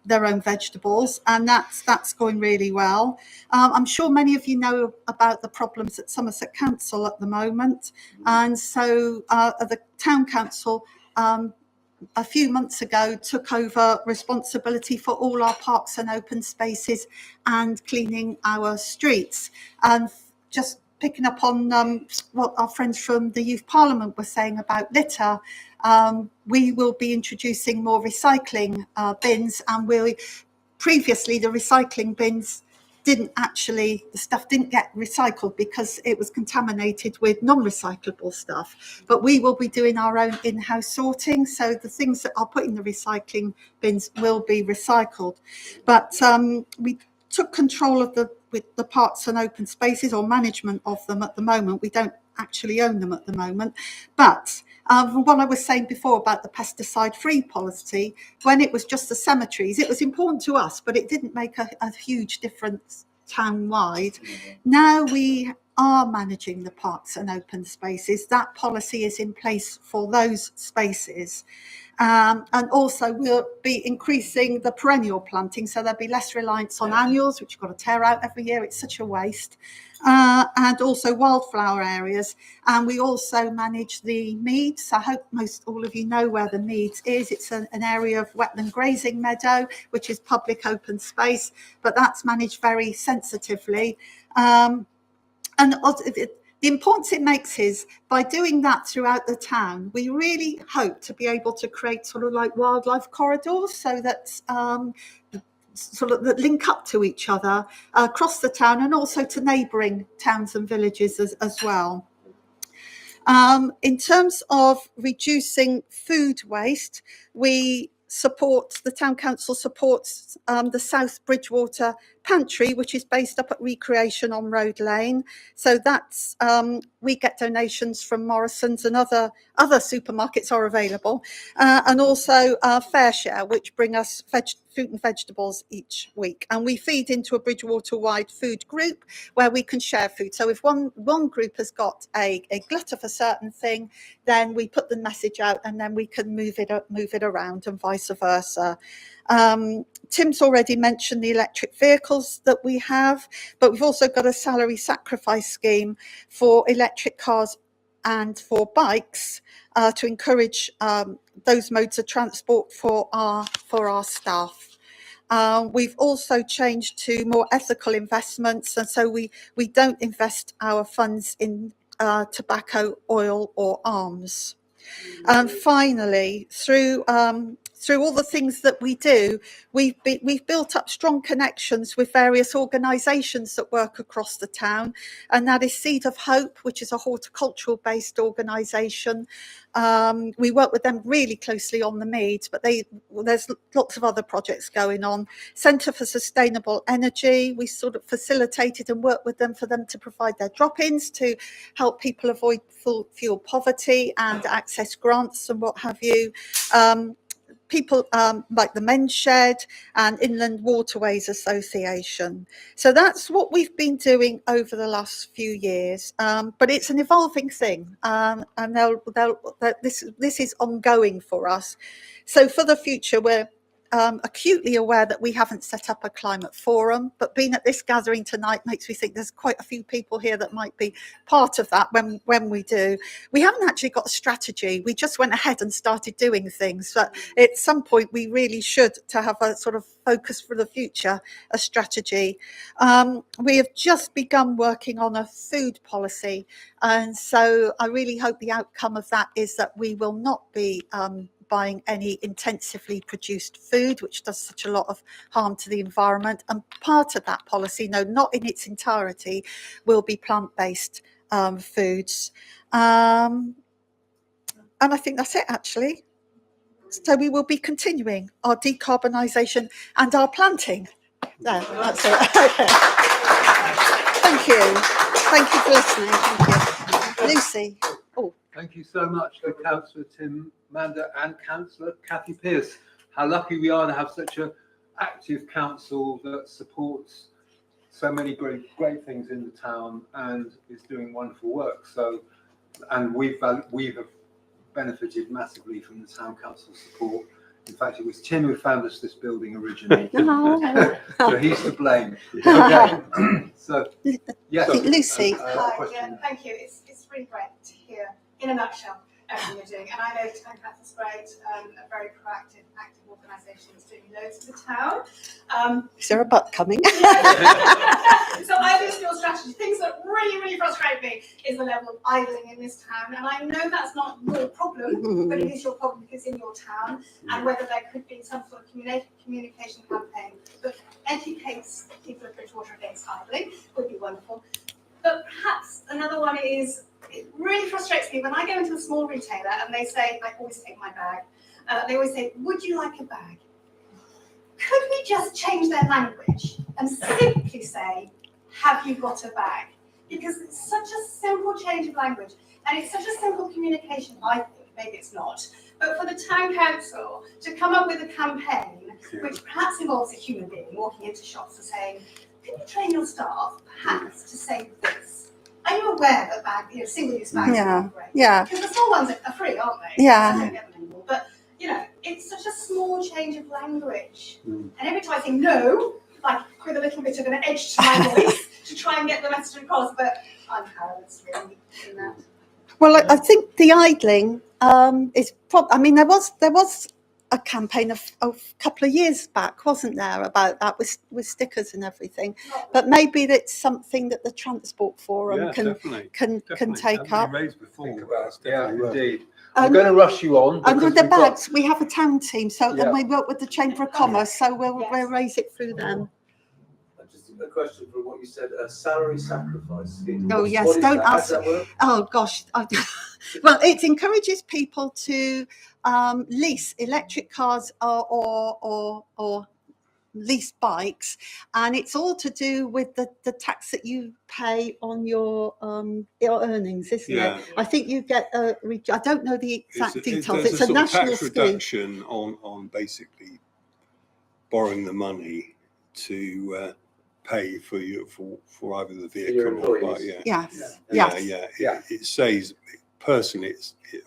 their own vegetables, and that's going really well. I'm sure many of you know about the problems at Somerset Council at the moment, and so the Town Council a few months ago took over responsibility for all our parks and open spaces and cleaning our streets. And just picking up on what our friends from the Youth Parliament were saying about litter, we will be introducing more recycling bins, and previously the recycling bins the stuff didn't get recycled because it was contaminated with non-recyclable stuff. But we will be doing our own in-house sorting, so the things that are put in the recycling bins will be recycled. But we took control of the parks and open spaces, or management of them at the moment. We don't actually own them at the moment. But what I was saying before about the pesticide-free policy, when it was just the cemeteries, it was important to us, but it didn't make a huge difference town-wide. Now we are managing the parks and open spaces. That policy is in place for those spaces. And also we'll be increasing the perennial planting, so there'll be less reliance on annuals, which you've got to tear out every year. It's such a waste. And also wildflower areas. And we also manage the meads. I hope all of you know where the meads is. It's an area of wetland grazing meadow, which is public open space, but that's managed very sensitively. And the importance it makes is, by doing that throughout the town, we really hope to be able to create sort of like wildlife corridors, so that that link up to each other across the town, and also to neighbouring towns and villages as well. In terms of reducing food waste, the Town Council supports the South Bridgewater Pantry, which is based up at Recreation on Road Lane. So that's we get donations from Morrison's, and other supermarkets are available, and also FareShare, which bring us fruit and vegetables each week. And we feed into a Bridgewater-wide food group where we can share food. So if one group has got a glut of a certain thing, then we put the message out, and then we can move it around, and vice versa. Tim's already mentioned the electric vehicles that we have, but we've also got a salary sacrifice scheme for electric cars and for bikes to encourage those modes of transport for our staff. We've also changed to more ethical investments, and so we don't invest our funds in tobacco, oil or arms. And finally, through all the things that we do, we've built up strong connections with various organisations that work across the town, and that is Seed of Hope, which is a horticultural based organisation. We work with them really closely on the Meads, but there's lots of other projects going on. Centre for Sustainable Energy, we sort of facilitated and worked with them for them to provide their drop-ins to help people avoid fuel poverty and access grants and what have you. People like the Men's Shed and Inland Waterways Association. So that's what we've been doing over the last few years, but it's an evolving thing, and this is ongoing for us. So for the future, we're acutely aware that we haven't set up a climate forum, but being at this gathering tonight makes me think there's quite a few people here that might be part of that when we do. We haven't actually got a strategy. We just went ahead and started doing things, but at some point we really should, to have a sort of focus for the future, a strategy. We have just begun working on a food policy, and so I really hope the outcome of that is that we will not be buying any intensively produced food, which does such a lot of harm to the environment. And part of that policy, no, not in its entirety, will be plant-based foods. And I think that's it, actually. So we will be continuing our decarbonisation and our planting. There, that's it. Okay. Thank you. Thank you for listening. Thank you. Lucy. Oh. Thank you so much to Councillor Tim Mander and Councillor Kathy Pearce. How lucky we are to have such an active council that supports so many great things in the town and is doing wonderful work. So, and we've benefited massively from the town council's support. In fact, it was Tim who found us this building originally. So he's to blame. Okay. So, yes, Lucy. Yeah, thank you. It's really great to hear, in a nutshell, everything you're doing. And I know Town Council's great, a very proactive, active organisation that's doing loads for the town. Is there a butt coming? So I list your strategy. Things that really, really frustrate me is the level of idling in this town. And I know that's not your problem, but it is your problem because in your town, and whether there could be some sort of communication campaign that educates people of Bridgewater against idling would be wonderful. But perhaps another one is, it really frustrates me when I go into a small retailer and they say, I always take my bag, they always say, would you like a bag? Could we just change their language and simply say, have you got a bag? Because it's such a simple change of language and it's such a simple communication, I think, maybe it's not. But for the town council to come up with a campaign which perhaps involves a human being walking into shops and saying, can you train your staff perhaps to say this? Are you aware that single-use bags are great? Yeah. Because the small ones are free, aren't they? Yeah. I don't get them anymore. But it's such a small change of language. And every time I think no, like with a little bit of an edge to my voice to try and get the message across, but I'm powerless really in that. Well, I think the idling is I mean, there was a campaign of a couple of years back, wasn't there, about that with stickers and everything? But maybe it's something that the Transport Forum can take up. Yeah, indeed. I'm going to rush you on. And with the bags, we have a town team, and we work with the Chamber of Commerce, so we'll raise it through them. Just a question from what you said, a salary sacrifice scheme. Oh, yes, what is don't that? How ask. does that work? Oh, gosh. Well, it encourages people to lease electric cars or lease bikes, and it's all to do with the tax that you pay on your earnings, isn't it? I think you get I don't know the exact details. It's a national tax scheme. reduction on basically borrowing the money to pay for either the vehicle or bike. It saves personally.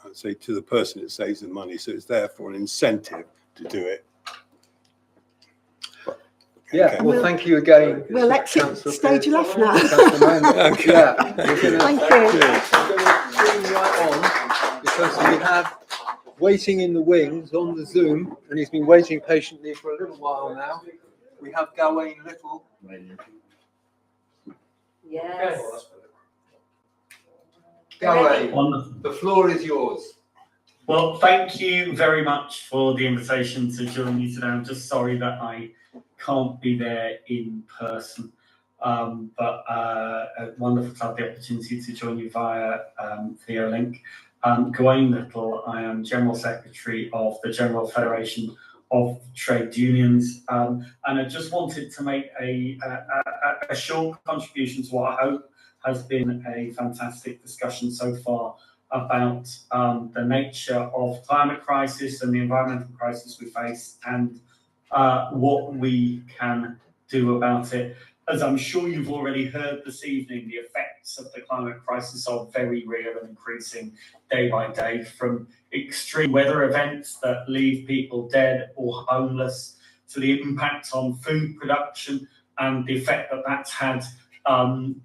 I'd say to the person it saves the money, so it's therefore an incentive to do it. Yeah, well, thank you again. We'll exit stage left now. Okay. Yeah, Thank you. We're going to right on because we have waiting in the wings on the Zoom, and he's been waiting patiently for a little while now. We have Gawain Little. Yes. Gawain, the floor is yours. Well, thank you very much for the invitation to join me today. I'm just sorry that I can't be there in person, but wonderful to have the opportunity to join you via video link. Gawain Little, I am General Secretary of the General Federation of Trade Unions, and I just wanted to make a short contribution to what I hope has been a fantastic discussion so far about the nature of climate crisis and the environmental crisis we face and what we can do about it. As I'm sure you've already heard this evening, the effects of the climate crisis are very real and increasing day by day, from extreme weather events that leave people dead or homeless to the impact on food production and the effect that that's had on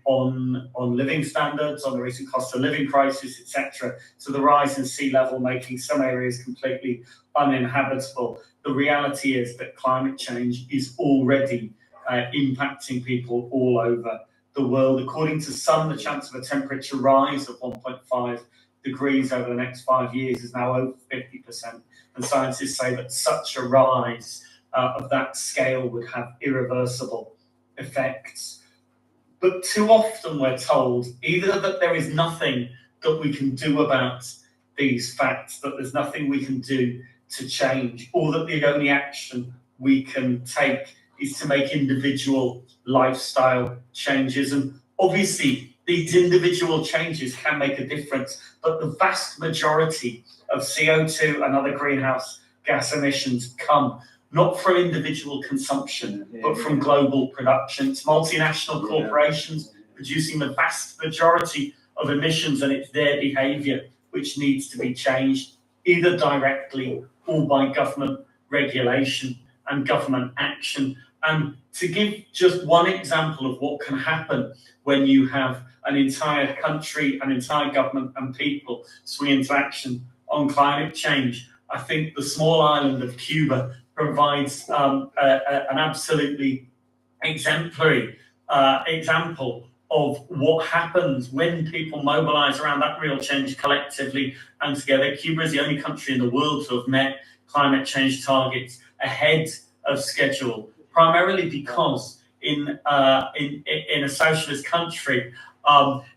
living standards, on the recent cost of living crisis, etc., to the rise in sea level, making some areas completely uninhabitable. The reality is that climate change is already impacting people all over the world. According to some, the chance of a temperature rise of 1.5 degrees over the next 5 years is now over 50%. And scientists say that such a rise of that scale would have irreversible effects. But too often we're told either that there is nothing that we can do about these facts, that there's nothing we can do to change, or that the only action we can take is to make individual lifestyle changes. And obviously, these individual changes can make a difference, but the vast majority of CO2 and other greenhouse gas emissions come not from individual consumption, but from global production. It's multinational corporations producing the vast majority of emissions, and it's their behaviour which needs to be changed, either directly or by government regulation and government action. And to give just one example of what can happen when you have an entire country, an entire government and people swing into action on climate change, I think the small island of Cuba provides an absolutely exemplary example of what happens when people mobilise around that real change collectively and together. Cuba is the only country in the world to have met climate change targets ahead of schedule, primarily because in a socialist country,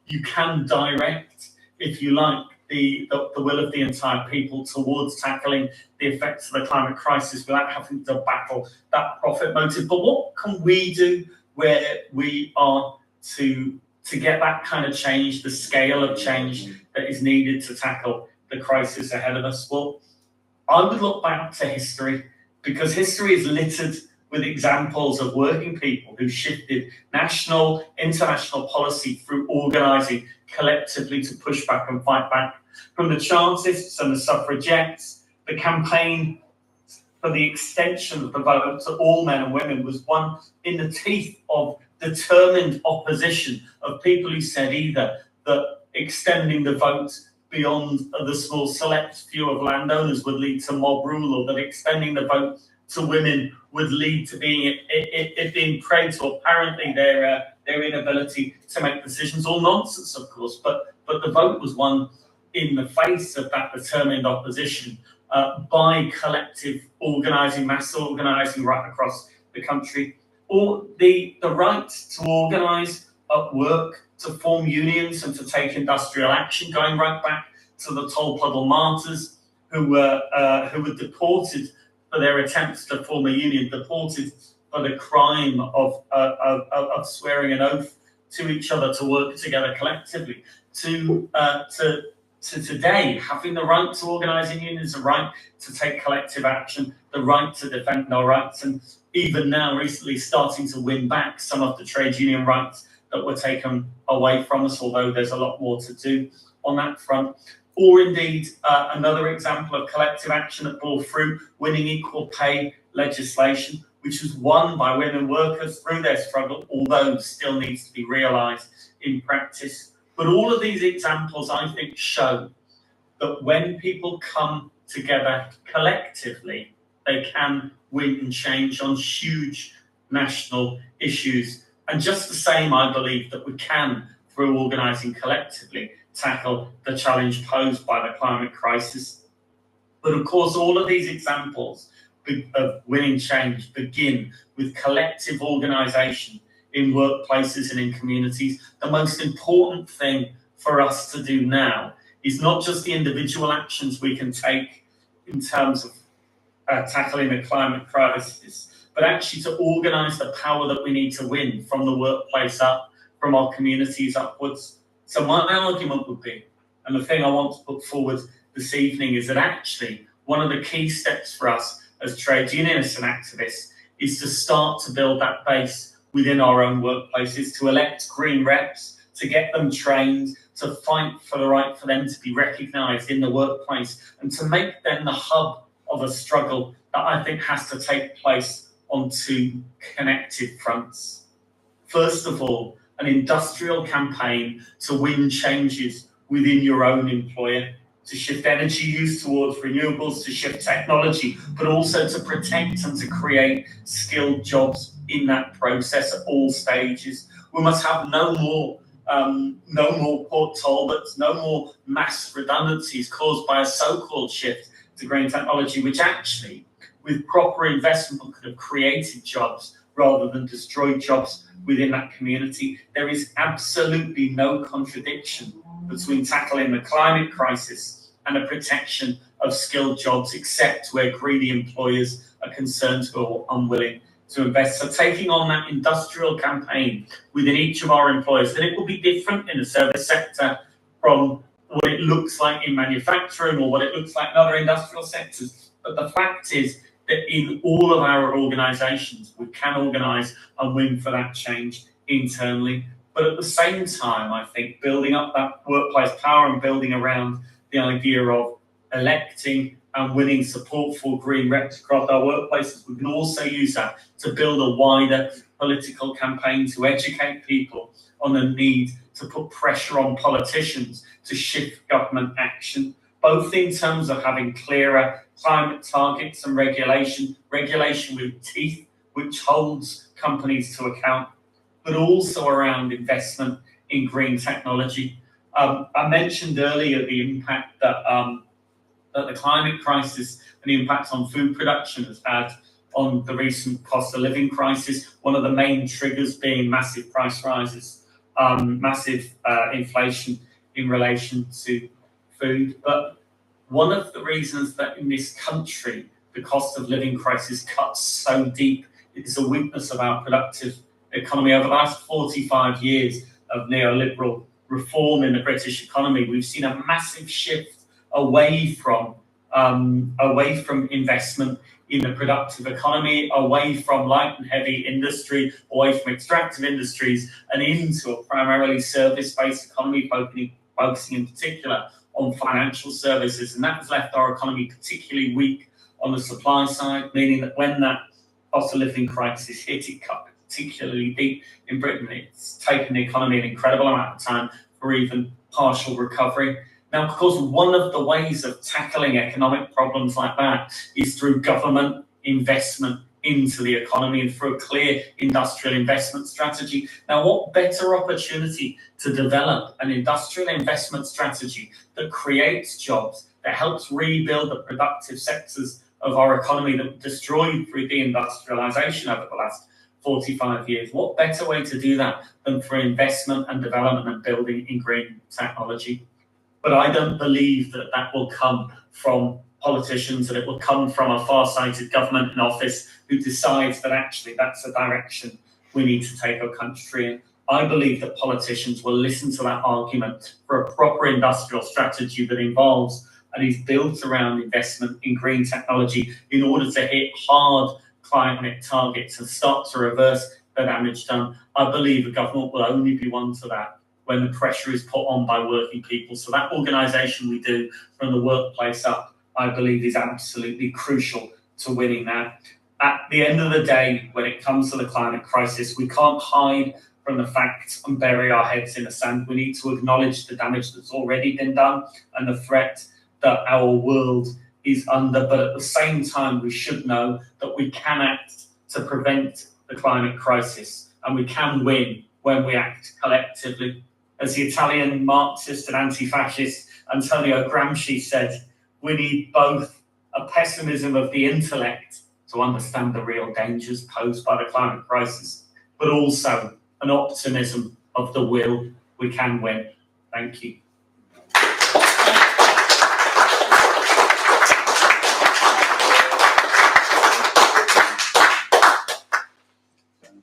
you can direct, if you like, the will of the entire people towards tackling the effects of the climate crisis without having to battle that profit motive. But what can we do where we are to get that kind of change, the scale of change that is needed to tackle the crisis ahead of us? Well, I would look back to history, because history is littered with examples of working people who shifted national, international policy through organising collectively to push back and fight back. From the Chartists and the suffragettes, the campaign for the extension of the vote to all men and women was one in the teeth of determined opposition of people who said either that extending the vote beyond the small select few of landowners would lead to mob rule, or that extending the vote to women would lead to being prey to apparently their inability to make decisions. All nonsense, of course, but the vote was won in the face of that determined opposition by collective organising, mass organising right across the country, or the right to organise at work, to form unions and to take industrial action, going right back to the Tolpuddle martyrs who were deported for their attempts to form a union, deported for the crime of swearing an oath to each other to work together collectively, to today having the right to organise in unions, the right to take collective action, the right to defend our rights, and even now recently starting to win back some of the trade union rights that were taken away from us, although there's a lot more to do on that front. Or indeed, another example of collective action that bore fruit, winning equal pay legislation, which was won by women workers through their struggle, although still needs to be realised in practice. But all of these examples, I think, show that when people come together collectively, they can win and change on huge national issues. And just the same, I believe that we can, through organising collectively, tackle the challenge posed by the climate crisis. But of course, all of these examples of winning change begin with collective organisation in workplaces and in communities. The most important thing for us to do now is not just the individual actions we can take in terms of tackling the climate crisis, but actually to organise the power that we need to win from the workplace up, from our communities upwards. So my argument would be, and the thing I want to put forward this evening, is that actually one of the key steps for us as trade unionists and activists is to start to build that base within our own workplaces, to elect green reps, to get them trained, to fight for the right for them to be recognised in the workplace, and to make them the hub of a struggle that I think has to take place on two connected fronts. First of all, an industrial campaign to win changes within your own employer, to shift energy use towards renewables, to shift technology, but also to protect and to create skilled jobs in that process at all stages. We must have no more Port Talbots, no more mass redundancies caused by a so-called shift to green technology, which actually, with proper investment, could have created jobs rather than destroyed jobs within that community. There is absolutely no contradiction between tackling the climate crisis and the protection of skilled jobs, except where greedy employers are concerned or unwilling to invest. So taking on that industrial campaign within each of our employers, that it will be different in the service sector from what it looks like in manufacturing or what it looks like in other industrial sectors. But the fact is that in all of our organisations, we can organise and win for that change internally. But at the same time, I think building up that workplace power and building around the idea of electing and winning support for green reps across our workplaces, we can also use that to build a wider political campaign to educate people on the need to put pressure on politicians to shift government action, both in terms of having clearer climate targets and regulation with teeth, which holds companies to account, but also around investment in green technology. I mentioned earlier the impact that the climate crisis and the impact on food production has had on the recent cost of living crisis, one of the main triggers being massive price rises, massive inflation in relation to food. But one of the reasons that in this country the cost of living crisis cuts so deep is a weakness of our productive economy. Over the last 45 years of neoliberal reform in the British economy, we've seen a massive shift away from investment in the productive economy, away from light and heavy industry, away from extractive industries, and into a primarily service-based economy, focusing in particular on financial services. And that has left our economy particularly weak on the supply side, meaning that when that cost of living crisis hit, it cut particularly deep in Britain. It's taken the economy an incredible amount of time for even partial recovery. Now, of course, one of the ways of tackling economic problems like that is through government investment into the economy and through a clear industrial investment strategy. Now, what better opportunity to develop an industrial investment strategy that creates jobs, that helps rebuild the productive sectors of our economy that were destroyed through deindustrialization over the last 45 years? What better way to do that than for investment and development and building in green technology? But I don't believe that that will come from politicians, and it will come from a far-sighted government in office who decides that actually that's a direction we need to take our country in. I believe that politicians will listen to that argument for a proper industrial strategy that involves and is built around investment in green technology in order to hit hard climate targets and start to reverse the damage done. I believe the government will only be one to that when the pressure is put on by working people. So that organisation we do from the workplace up, I believe, is absolutely crucial to winning that. At the end of the day, when it comes to the climate crisis, we can't hide from the facts and bury our heads in the sand. We need to acknowledge the damage that's already been done and the threat that our world is under. But at the same time, we should know that we can act to prevent the climate crisis, and we can win when we act collectively. As the Italian Marxist and anti-fascist Antonio Gramsci said, we need both a pessimism of the intellect to understand the real dangers posed by the climate crisis, but also an optimism of the will. We can win. Thank you.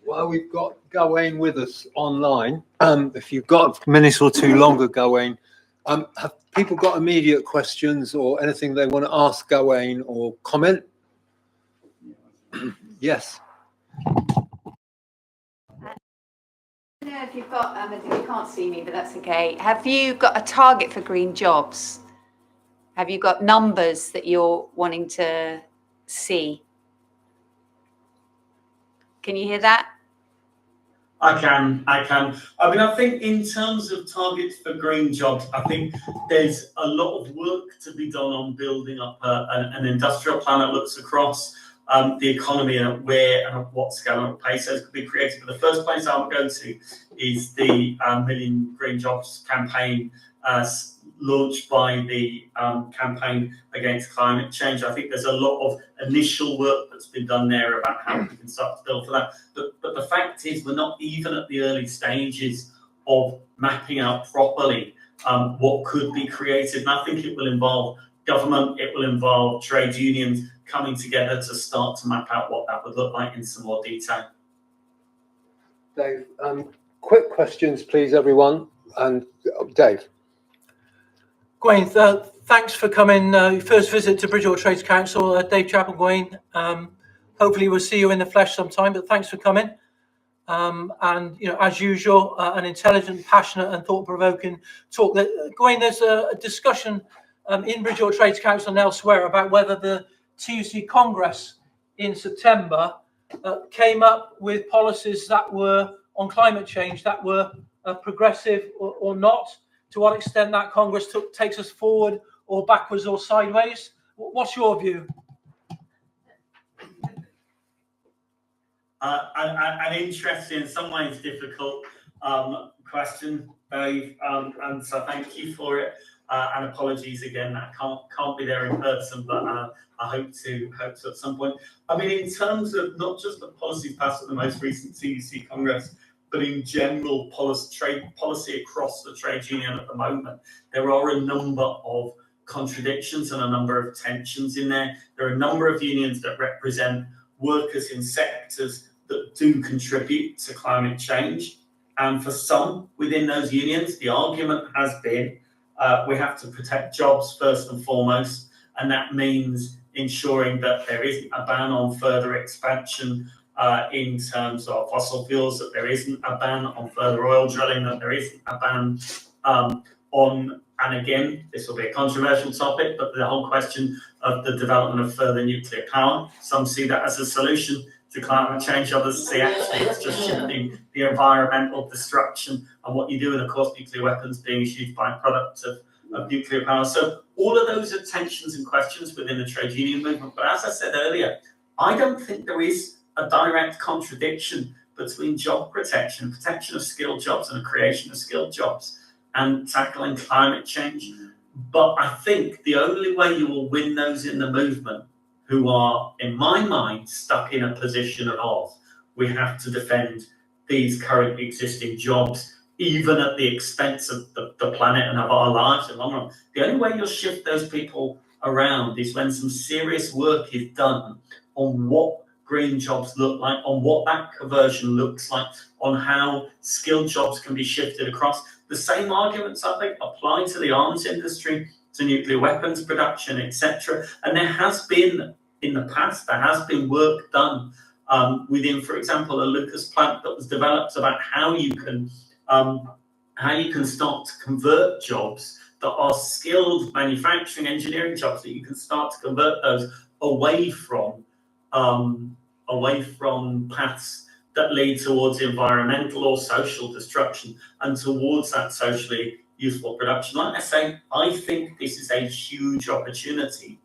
Well, we've got Gawain with us online. If you've got a minute or two longer, Gawain, have people got immediate questions or anything they want to ask Gawain or comment? Yes. If you've got, you can't see me, but that's okay. Have you got a target for green jobs? Have you got numbers that you're wanting to see? Can you hear that? I can. I mean, I think in terms of targets for green jobs, I think there's a lot of work to be done on building up an industrial plan that looks across the economy and where and at what scale and what pace those could be created. But the first place I would go to is the Million Green Jobs campaign launched by the Campaign Against Climate Change. I think there's a lot of initial work that's been done there about how we can start to build for that. But the fact is, we're not even at the early stages of mapping out properly what could be created. And I think it will involve government, it will involve trade unions coming together to start to map out what that would look like in some more detail. Dave, quick questions, please, everyone. And Dave. Gwen, thanks for coming. First visit to Bridgewater Trades Council, Dave Chapelgwayne. Hopefully we'll see you in the flesh sometime, but thanks for coming. And as usual, an intelligent, passionate and thought-provoking talk. Gawain, there's a discussion in Bridgewater Trades Council and elsewhere about whether the TUC Congress in September came up with policies that were on climate change that were progressive or not. To what extent that Congress takes us forward or backwards or sideways? What's your view? An interesting, in some ways difficult question, Dave, and so thank you for it. And apologies again that I can't be there in person, but I hope to at some point. I mean, in terms of not just the policies passed at the most recent TUC Congress, but in general trade policy across the trade union at the moment, there are a number of contradictions and a number of tensions in there. There are a number of unions that represent workers in sectors that do contribute to climate change. And for some within those unions, the argument has been we have to protect jobs first and foremost, and that means ensuring that there isn't a ban on further expansion in terms of fossil fuels, that there isn't a ban on further oil drilling, that there isn't a ban on, and again, this will be a controversial topic, but the whole question of the development of further nuclear power. Some see that as a solution to climate change, others see actually it's just shifting the environmental destruction and what you do, and of course nuclear weapons being a huge byproduct of nuclear power. So all of those are tensions and questions within the trade union movement. But as I said earlier, I don't think there is a direct contradiction between job protection of skilled jobs and the creation of skilled jobs and tackling climate change. But I think the only way you will win those in the movement who are, in my mind, stuck in a position of we have to defend these current existing jobs, even at the expense of the planet and of our lives in the long run. The only way you'll shift those people around is when some serious work is done on what green jobs look like, on what that conversion looks like, on how skilled jobs can be shifted across. The same arguments, I think, apply to the arms industry, to nuclear weapons production, etc. And there has been, in the past, there has been work done within, for example, a Lucas plant that was developed about how you can start to convert jobs that are skilled manufacturing engineering jobs, that you can start to convert those away from paths that lead towards environmental or social destruction and towards that socially useful production. Like I say, I think this is a huge opportunity,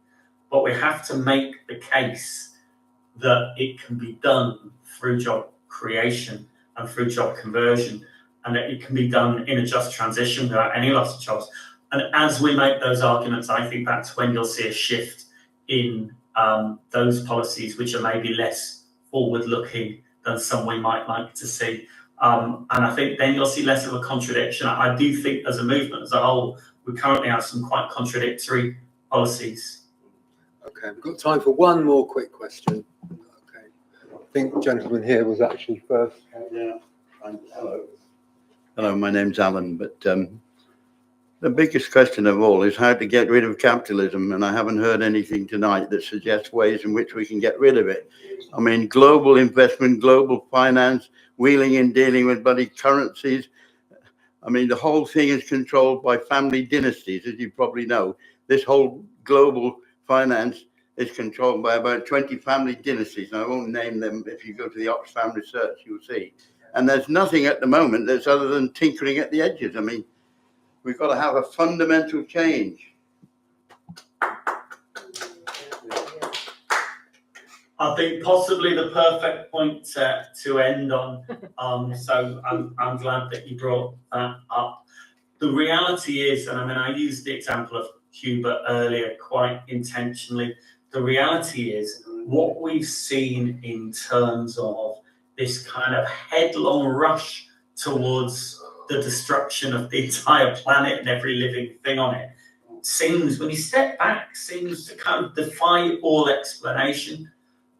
but we have to make the case that it can be done through job creation and through job conversion, and that it can be done in a just transition without any loss of jobs. And as we make those arguments, I think that's when you'll see a shift in those policies which are maybe less forward-looking than some we might like to see. And I think then you'll see less of a contradiction. I do think as a movement as a whole, we currently have some quite contradictory policies. Okay, we've got time for one more quick question. Okay, I think the gentleman here was actually first. Yeah. Hello. Hello, my name's Alan, but the biggest question of all is how to get rid of capitalism, and I haven't heard anything tonight that suggests ways in which we can get rid of it. I mean, global investment, global finance, wheeling and dealing with bloody currencies. I mean, the whole thing is controlled by family dynasties, as you probably know. This whole global finance is controlled by about 20 family dynasties, and I won't name them. If you go to the Oxfam research, you'll see. And there's nothing at the moment that's other than tinkering at the edges. I mean, we've got to have a fundamental change. I think possibly the perfect point to end on. So I'm glad that you brought that up. The reality is, and I mean, I used the example of Cuba earlier quite intentionally. The reality is what we've seen in terms of this kind of headlong rush towards the destruction of the entire planet and every living thing on it seems, when you step back, seems to kind of defy all explanation,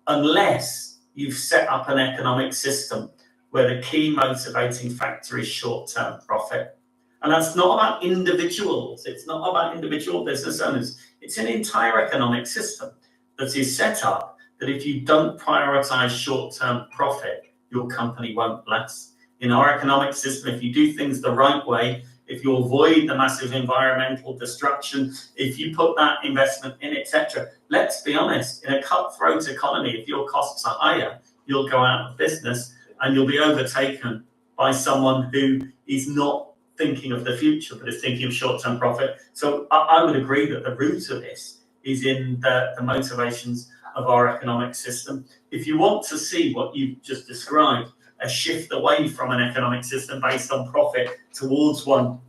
unless you've set up an economic system where the key motivating factor is short-term profit. And that's not about individuals. It's not about individual business owners. It's an entire economic system that is set up that if you don't prioritize short-term profit, your company won't last. In our economic system, if you do things the right way, if you avoid the massive environmental destruction, if you put that investment in, etc. Let's be honest, in a cutthroat economy, if your costs are higher, you'll go out of business and you'll be overtaken by someone who is not thinking of the future, but is thinking of short-term profit. So I would agree that the root of this is in the motivations of our economic system. If you want to see what you've just described, a shift away from an economic system based on profit towards one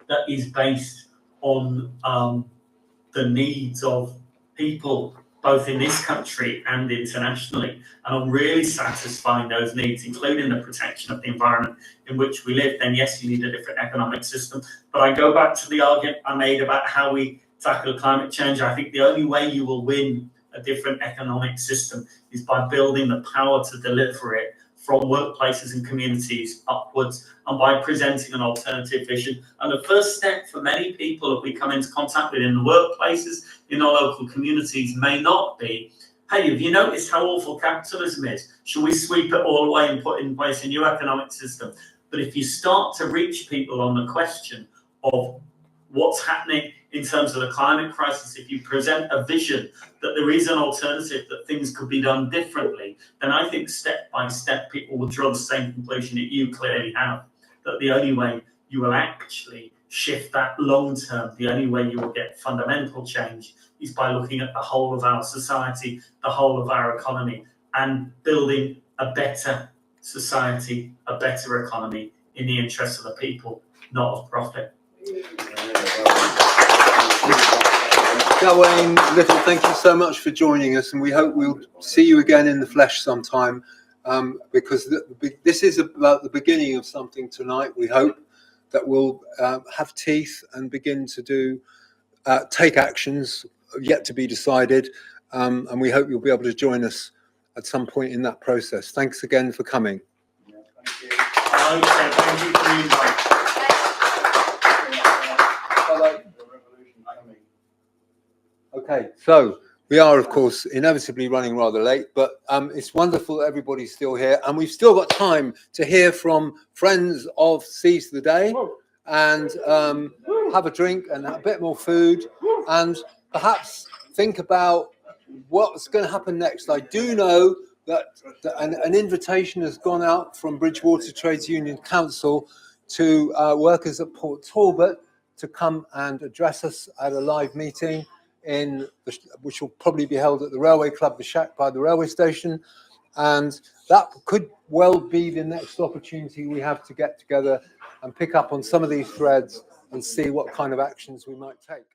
that is based on the needs of people, both in this country and internationally, and on really satisfying those needs, including the protection of the environment in which we live, then yes, you need a different economic system. But I go back to the argument I made about how we tackle climate change. I think the only way you will win a different economic system is by building the power to deliver it from workplaces and communities upwards, and by presenting an alternative vision. And the first step for many people that we come into contact with in the workplaces, in our local communities, may not be, hey, have you noticed how awful capitalism is? Shall we sweep it all away and put in place a new economic system? But if you start to reach people on the question of what's happening in terms of the climate crisis, if you present a vision that there is an alternative, that things could be done differently, then I think step by step people will draw the same conclusion that you clearly have, that the only way you will actually shift that long term, the only way you will get fundamental change is by looking at the whole of our society, the whole of our economy, and building a better society, a better economy in the interests of the people, not of profit. Gawain Little, thank you so much for joining us, and we hope we'll see you again in the flesh sometime, because this is about the beginning of something tonight. We hope that we'll have teeth and begin to take actions yet to be decided, and we hope you'll be able to join us at some point in that process. Thanks again for coming. Thank you for the invite. Okay, so we are, of course, inevitably running rather late, but it's wonderful that everybody's still here, and we've still got time to hear from friends of Seize the Day and have a drink and a bit more food, and perhaps think about what's going to happen next. I do know that an invitation has gone out from Bridgewater Trades Union Council to workers at Port Talbot to come and address us at a live meeting which will probably be held at the Railway Club, the Shack by the railway station, and that could well be the next opportunity we have to get together and pick up on some of these threads and see what kind of actions we might take.